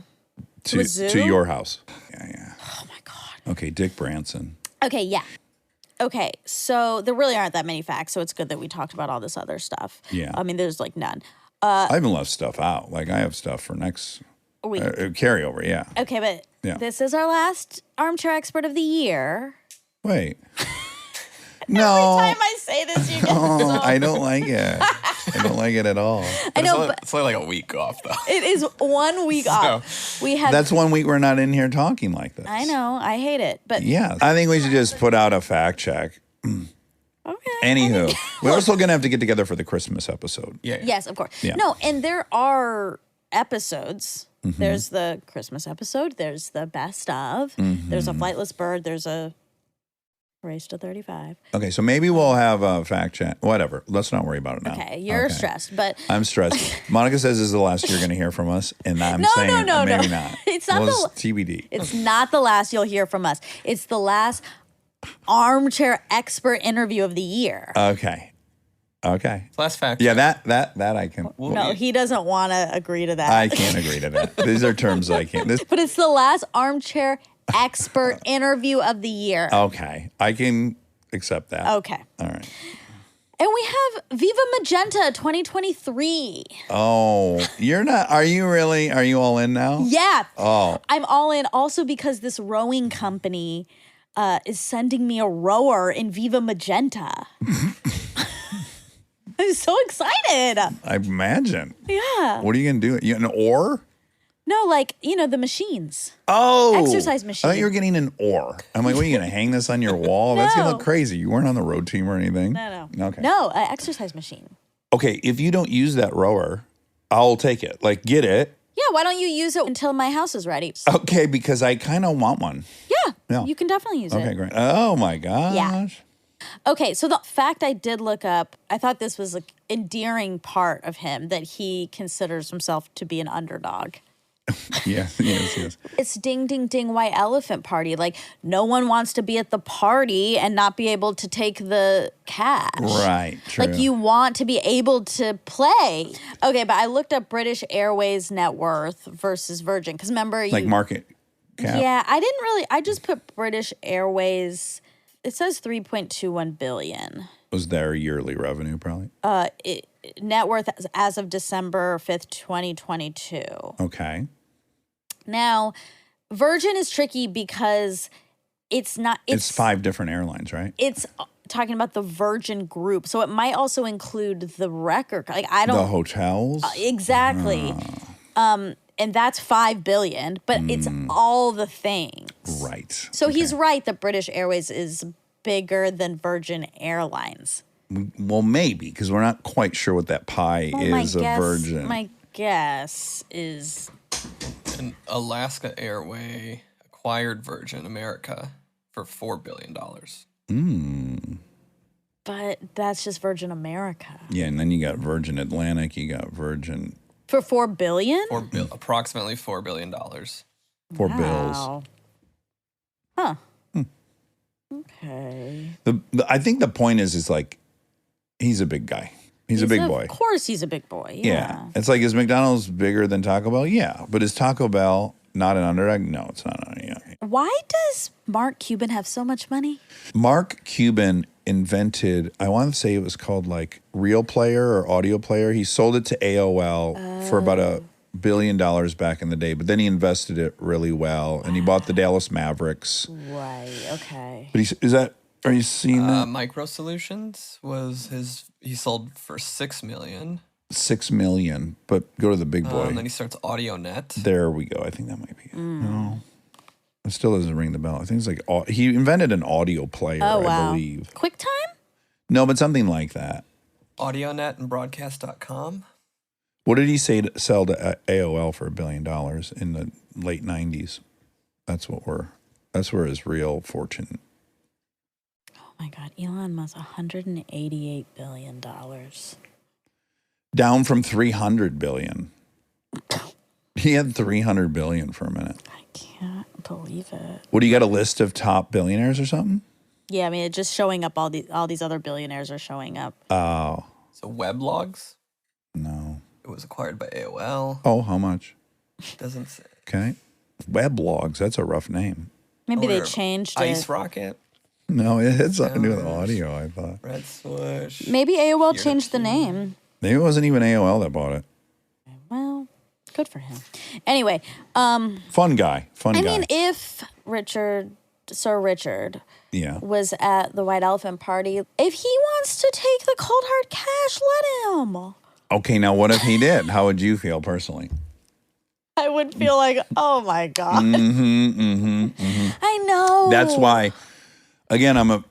The zoo? to your house. Yeah. Oh my God. Okay, Dick Branson. Okay, yeah. Okay, so there really aren't that many facts, so it's good that we talked about all this other stuff. Yeah. I mean, there's none. I haven't left stuff out. I have stuff for next Week. carryover. Yeah. Okay, but Yeah. this is our last Armchair Expert of the year. Wait. No. Every time I say this, you get so... I don't like it. I don't like it at all. I know, It's only like a week off, though. it is 1 week off. We have... That's 1 week we're not in here talking like this. I know. I hate it, but... Yeah. I think we should just put out a fact check. Okay. Anywho, we're also going to have to get together for the Christmas episode. Yeah. Yes, of course. Yeah. No, and there are episodes. Mm-hmm. There's the Christmas episode. There's the best of. There's a flightless bird. There's a race to 35. Okay, so maybe we'll have a fact check. Whatever. Let's not worry about it now. Okay, you're stressed, but I'm stressed. Monica says this is the last you're going to hear from us, and I'm No, saying no, maybe no. not. It's not Well, the- TBD. it's not the last you'll hear from us. It's the last Armchair Expert interview of the year. Okay. Last fact. Yeah, that I can. No, he doesn't want to agree to that. I can't agree to that. These are terms I can't. But it's the last Armchair Expert interview of the year. Okay, I can accept that. Okay. All right. And we have Viva Magenta 2023. Oh, you're not. Are you really? Are you all in now? Yeah. Oh. I'm all in also because this rowing company is sending me a rower in Viva Magenta. I'm so excited. I imagine. Yeah. What are you gonna do? You an oar? No, the machines. Oh, Exercise I machine. thought you were getting an oar. I'm like, what are you gonna hang this on your wall? That's gonna No. look crazy. You weren't on the road team or anything. No. Okay. No, an exercise machine. Okay, if you don't use that rower, I'll take it. Get it. Yeah, why don't you use it until my house is ready? Okay, because I kind of want one. Yeah, you can definitely use Okay, it. great. Oh my gosh. Yeah. Okay, so the fact I did look up, I thought this was an endearing part of him that he considers himself to be an underdog. Yes. It's ding, ding, ding, white elephant party. No one wants to be at the party and not be able to take the cash. Right. True. You want to be able to play. Okay, but I looked up British Airways net worth versus Virgin. Because remember, you... market cap? Yeah, I just put British Airways. It says 3.21 billion. Was their yearly revenue probably? Net worth as of December 5th, 2022. Okay. Now, Virgin is tricky because it's 5 different airlines, right? It's talking about the Virgin Group, so it might also include the record. Like I don't The hotels? exactly. And that's 5 billion, but it's all the things. Right. So he's right that British Airways is bigger than Virgin Airlines. Well, maybe, because we're not quite sure what that pie is of Virgin. My guess is And Alaska Airway acquired Virgin America for $4 billion. but that's just Virgin America. Yeah, and then you got Virgin Atlantic, you got Virgin For 4 billion? Approximately $4 billion. 4 bills. Wow. Huh. Okay. I think the point is like, he's a big guy. He's a big boy. Of course he's a big boy. Yeah. It's like, is McDonald's bigger than Taco Bell? Yeah. But is Taco Bell not an underdog? No, it's not. Yeah. Why does Mark Cuban have so much money? Mark Cuban invented, I want to say it was called like Real Player or Audio Player. He sold it to AOL for about $1 billion back in the day, but then he invested it really well and he bought the Dallas Mavericks. Right. Okay. But are you seeing that? Micro Solutions was he sold for $6 million. $6 million, but go to the big boy. And then he starts AudioNet. There we go. I think that might be it. No. It still doesn't ring the bell. I think it's like, he invented an audio player, I believe. QuickTime? No, but something like that. AudioNet and Broadcast.com. What did he say to sell to AOL for $1 billion in the late 90s? That's where his real fortune. Oh my God. Elon Musk, $188 billion. Down from 300 billion. He had 300 billion for a minute. I can't believe it. What, do you got a list of top billionaires or something? Yeah, I mean, it's just showing up. All these other billionaires are showing up. Oh, So Weblogs. no. It was acquired by AOL. Oh, how much? Doesn't say. Okay. Weblogs, that's a rough name. Maybe they Or changed Ice it. Rocket. No, it had something to do with audio, I thought. Red Swoosh. Maybe AOL Here changed the too. name. Maybe it wasn't even AOL that bought it. Well, good for him. Anyway, Fun guy. I mean, if Sir Richard Yeah. was at the White Elephant Party, if he wants to take the cold hard cash, let him. Okay, now what if he did? How would you feel personally? I would feel like, oh my God. I know. Mm-hmm. That's why, again, I'm But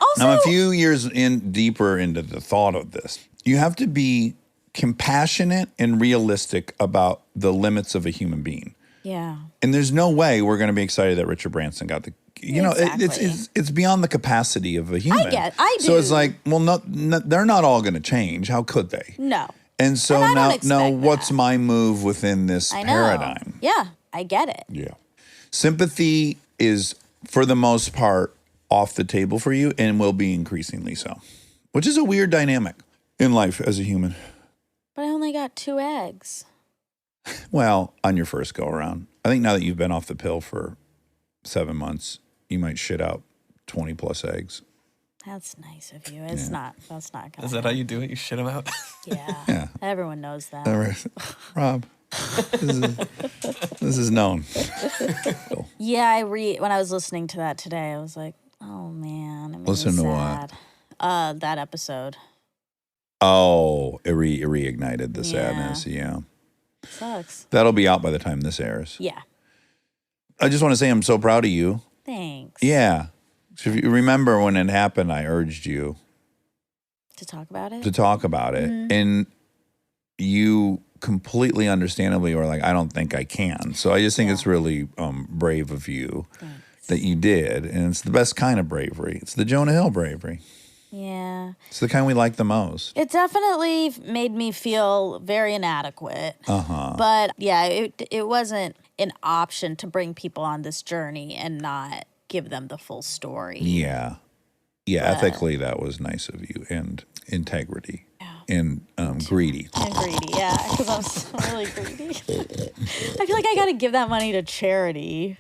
also, a few years deeper into the thought of this. You have to be compassionate and realistic about the limits of a human being. yeah. And there's no way we're going to be excited that Richard Branson got the, Exactly. it's beyond the capacity of a human. I So it's do. like, well, they're not all going to change. How could they? No. And so And I don't now expect what's that. my move within this I know. paradigm? Yeah, I get it. Yeah. Sympathy is, for the most part, off the table for you and will be increasingly so, which is a weird dynamic in life as a human. But I only got 2 eggs. Well, on your first go around. I think now that you've been off the pill for 7 months, you might shit out 20 plus eggs. That's nice of you. That's not gonna Is that how you do it? You shit them out? Yeah. Yeah. Everyone knows that. Rob, this is known. Yeah, when I was listening to that today, I was like, oh man. It made Listen me to what? sad. That episode. Oh, it reignited the Yeah. sadness. Yeah. Sucks. That'll be out by the time this airs. Yeah. I just want to say I'm so proud of you. Thanks. Yeah. So if you remember when it happened, I urged you To talk about it? to talk about it. And you completely understandably were like, I don't think I can. So I just think it's really brave of you that you did. And it's the best kind of bravery. It's the Jonah Hill bravery. Yeah. It's the kind we like the most. It definitely made me feel very inadequate. Uh-huh. But yeah, it wasn't an option to bring people on this journey and not give them the full story. Yeah. Yeah, ethically, that was nice of you. And integrity. And greedy. And greedy, yeah, because I'm so really greedy. I feel like I got to give that money to charity.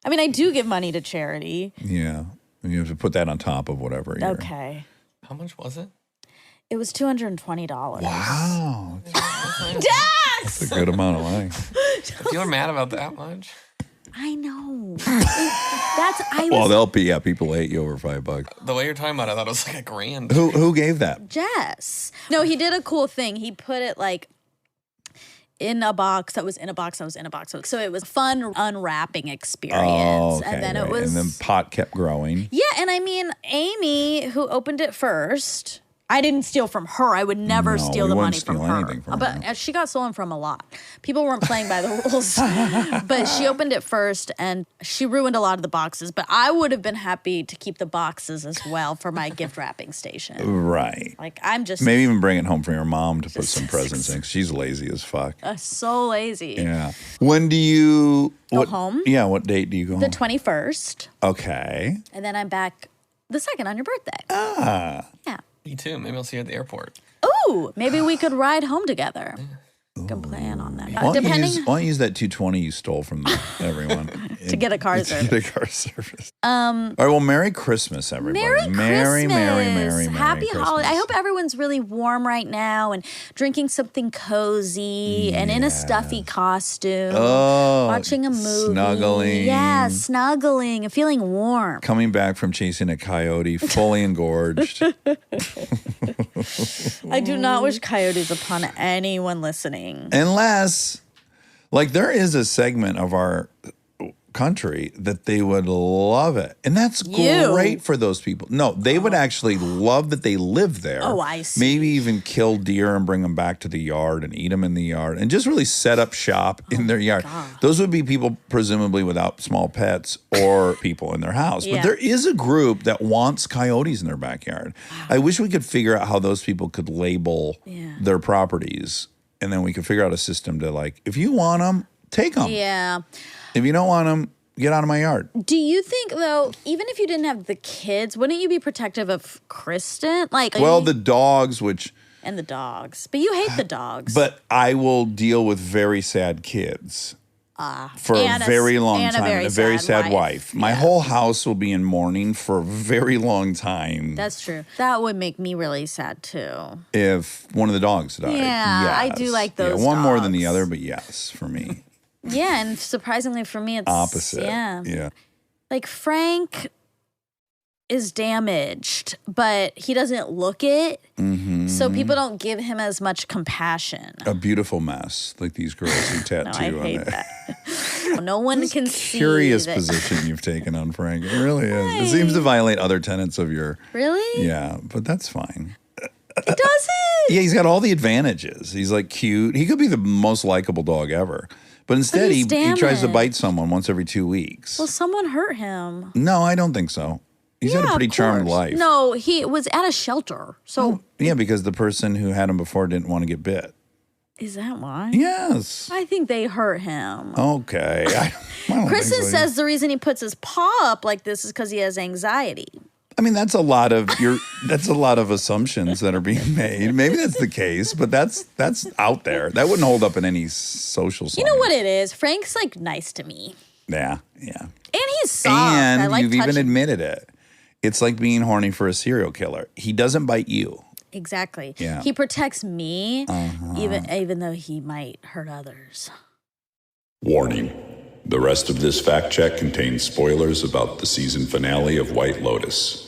I mean, I do give money to charity. Yeah. You have to put that on top of whatever. Okay. How much was it? It was $220. Wow. Dax! That's a good amount of money. If you were mad about that much. I know. People hate you over $5. The way you're talking about it, I thought it was like $1,000. Who gave that? Jess. No, he did a cool thing. He put it like in a box that was in a box that was in a box. So it was a fun unwrapping experience. Oh, okay, and then right. it was. And then pot kept growing. Yeah, and I mean, Amy, who opened it first, I didn't steal from her. I would never steal the money from her. Anything from but her. she got stolen from a lot. People weren't playing by the rules. But she opened it first, and she ruined a lot of the boxes. But I would have been happy to keep the boxes as well for my gift wrapping station. Right. Like, I'm just Maybe even bring it home for your mom to put some presents in. 'Cause she's lazy as fuck. so lazy. Yeah. When do you Go home? Yeah. What date do you go The home? 21st. Okay. And then I'm back the 2nd on your birthday. Ah. Yeah. Me too. Maybe I'll see you at the airport. Ooh, maybe we could ride home together. Can plan on that. Why don't Depending you use that $220 you stole from everyone to get a car service. To get a car service. All right. Well, Merry Christmas, everybody. Merry Merry Happy Christmas. holiday. I hope everyone's really warm right now and drinking something cozy and in a stuffy costume. Oh, watching a movie. snuggling. Yeah, snuggling and feeling warm. Coming back from chasing a coyote, fully engorged. I do not wish coyotes upon anyone listening. Unless, like, there is a segment of our country that they would love it. And that's great for those people. No, they would actually love that they live there. Oh, I see. Maybe even kill deer and bring them back to the yard and eat them in the yard and just really set up shop in their yard. God. Those would be people presumably without small pets or people in their house. Yeah. But there is a group that wants coyotes in their backyard. I wish we could figure out how those people could label their properties. And then we could figure out a system to, like, if you want them, take them. Yeah. If you don't want them, get out of my yard. Do you think, though, even if you didn't have the kids, wouldn't you be protective of Kristen? Like, Well, the dogs, which... and the dogs. But you hate the dogs. But I will deal with very sad kids for and a very long and time. A And a very sad wife. My Yeah. whole house will be in mourning for a very long time That's true. That would make me really sad, too. if one of the dogs died. Yeah, I do Yes. like those one more than the dogs. other, but yes, for me. Yeah, and surprisingly for me, it's... Opposite. Yeah. Like, Frank is damaged, but he doesn't look it. Mm-hmm. So people don't give him as much compassion. A beautiful mess, like these girls who tattoo No, I on hate it. that. No one can see Curious that. position you've taken on Frank. It really is. It seems to violate other tenets of your... Really? Yeah, but that's fine. It doesn't? Yeah, he's got all the advantages. He's like cute. He could be the most likable dog ever. But instead, he he's tries to damaged. bite someone once every 2 weeks. Well, someone hurt him. No, I don't think so. He's had a Yeah, pretty of charmed course. life. No, he was at a shelter. So Yeah, because the person who had him before didn't want to get bit. is that why? Yes. I think they hurt him. Okay. I don't Kristen think so. says the reason he puts his paw up like this is because he has anxiety. I mean, that's a lot of assumptions that are being made. Maybe that's the case, but that's out there. That wouldn't hold up in any social You science. know what it is? Frank's like nice to me. Yeah. And he's soft. I And like you've even touching. admitted it. It's like being horny for a serial killer. He doesn't bite you. Exactly. Yeah. He protects me, even though he might hurt others. Warning. The rest of this fact check contains spoilers about the season finale of White Lotus.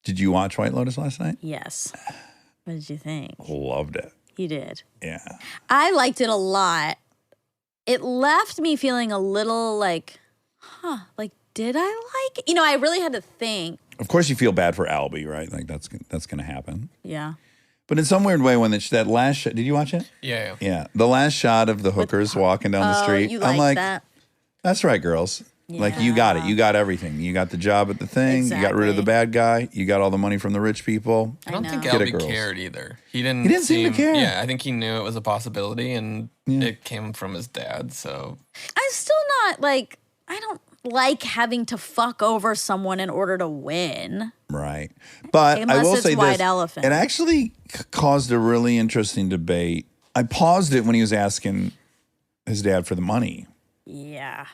Did you watch White Lotus last night? Yes. What did you think? Loved it. You did. Yeah. I liked it a lot. It left me feeling a little like, like, did I like it? You know, I really had to think. Of course, you feel bad for Albie, right? Like that's going to happen. Yeah. But in some weird way, when that last shot, did you watch it? Yeah. Yeah, the last shot of the hookers walking down the street. You I'm liked like, that. that's right, girls. Like you got it. You got everything. You got the job at the thing. You got rid of the Exactly. bad guy. You got all the money from the rich people. I don't think Get it, Albie girls. cared either. He didn't seem to care. Yeah, I think he knew it was a possibility and it came from his dad, so I'm still not like, I don't like having to fuck over someone in order to win. Right. But I Unless will it's say White this. Elephant. It actually caused a really interesting debate. I paused it when he was asking his dad for the money. Yeah.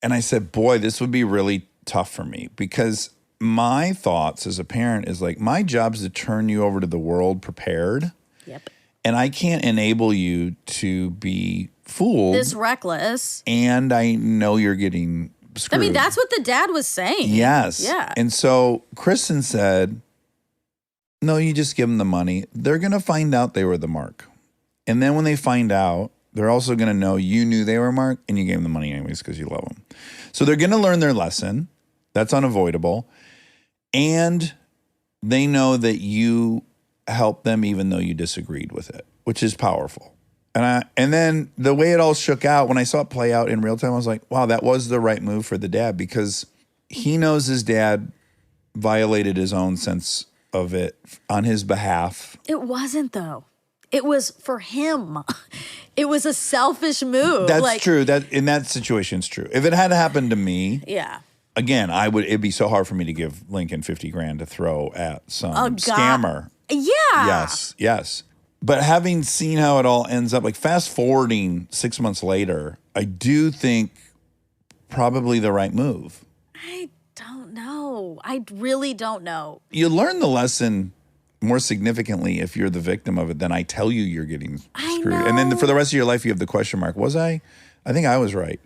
And I said, boy, this would be really tough for me because my thoughts as a parent is like, my job is to turn you over to the world prepared. Yep. And I can't enable you to be fooled. This reckless. And I know you're getting screwed. I mean, that's what the dad was saying. Yes. Yeah. And so Kristen said, no, you just give them the money. They're going to find out they were the mark. And then when they find out, they're also going to know you knew they were Mark and you gave them the money anyways because you love them. So they're going to learn their lesson. That's unavoidable. And they know that you helped them even though you disagreed with it, which is powerful. And then the way it all shook out, when I saw it play out in real time, I was like, wow, that was the right move for the dad because he knows his dad violated his own sense of it on his behalf. It wasn't, though. It was for him. It was a selfish move. That's true. That in that situation, it's true. If it had happened to me, yeah. Again, it'd be so hard for me to give Lincoln $50,000 to throw at some God. scammer. Yeah. Yes. But having seen how it all ends up, like fast forwarding 6 months later, I do think probably the right move. I don't know. I really don't know. You learn the lesson more significantly if you're the victim of it than I tell you you're getting screwed. And then for the rest of your life, you have the question mark. Was I? I think I was right.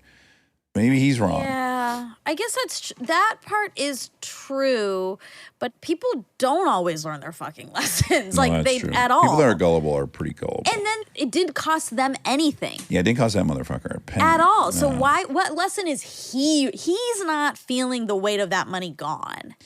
Maybe he's wrong. Yeah. I guess that part is true, but people don't always learn their fucking lessons. No, like that's true. At all. People that are gullible are pretty gullible. And then it didn't cost them anything. Yeah, it didn't cost that motherfucker a penny. At all. So what lesson is he's not feeling the weight of that money gone.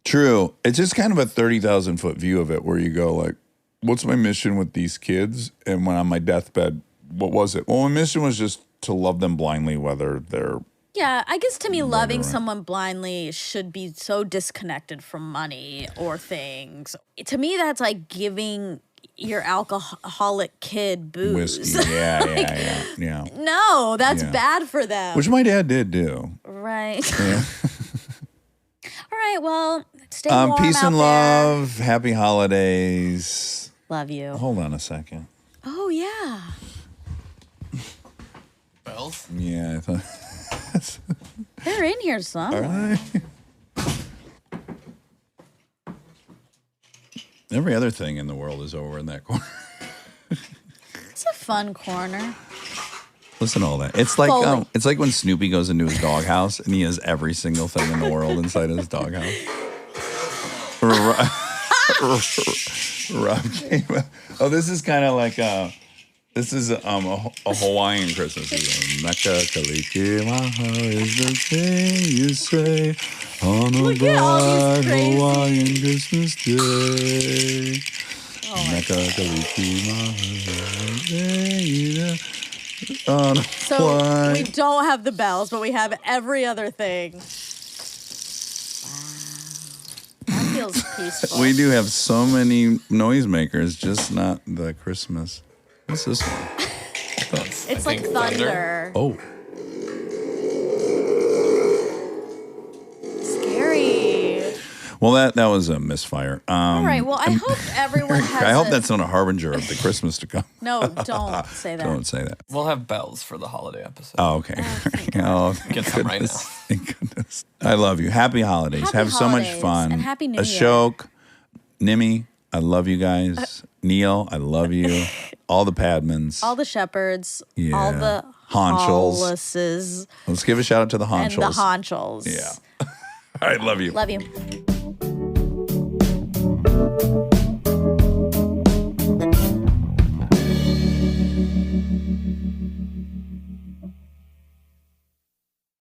True. It's just kind of a 30,000 foot view of it where you go like, what's my mission with these kids? And when on my deathbed, what was it? Well, my mission was just to love them blindly, whether they're... Yeah, I guess to me, loving someone blindly should be so disconnected from money or things. To me, that's like giving your alcoholic kid booze. Whiskey. Yeah. No, that's bad for them. Which my dad did do. Right. Yeah. All right, well, stay warm peace out and there. love. Happy holidays. Love you. Hold on a second. Oh, yeah. Bells? Yeah, I thought... They're in here somewhere. Every other thing in the world is over in that corner. It's a fun corner. Listen to all that. It's like when Snoopy goes into his doghouse and he has every single thing in the world inside his doghouse. Rob came out. Oh, this is kind of like a Hawaiian Christmas. Mecca Kaliki Maha is the thing you say on a Look at all bright these crazy- Hawaiian Christmas day. Oh Mecca Kaliki Maha. On a So white- we don't have the bells, but we have every other thing. Wow. That feels peaceful. We do have so many noisemakers, just not the Christmas. What's this one? It's like thunder. Oh. Scary. Well, that was a misfire. All right. Well, I hope everyone has. I hope that's not a harbinger of the Christmas to come. No, don't say that. Don't say that. We'll have bells for the holiday episode. Oh, okay. Oh, thank Get some right now. Thank goodness. I love you. Happy holidays. Happy Have so much holidays, fun. and Happy New Year. Ashok, Nimi, I love you guys. Neil, I love you. All the Padmans. All the shepherds. Yeah. All the Honchels. Hollises. Let's give a shout out to the Honchels. And the Honchels. Yeah. All right, love you. Love you.